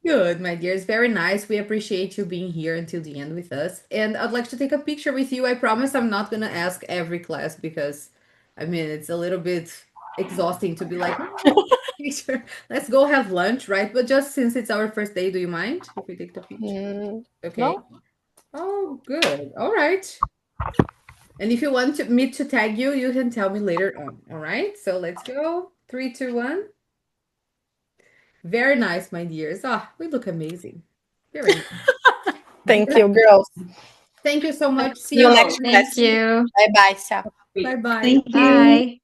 Good, my dears. Very nice. We appreciate you being here until the end with us. And I'd like to take a picture with you. I promise I'm not going to ask every class because, it's a little bit exhausting to be like, picture. Let's go have lunch, right? But just since it's our first day, do you mind if we take the picture? Okay. No. Oh, good. All right. And if you want me to tag you, you can tell me later on. All right. So let's go. 3, 2, 1. Very nice, my dears. We look amazing. Very nice. Thank you, girls. Thank you so much. See you next class. Thank you. Bye-bye. Bye-bye. Thank you. Bye.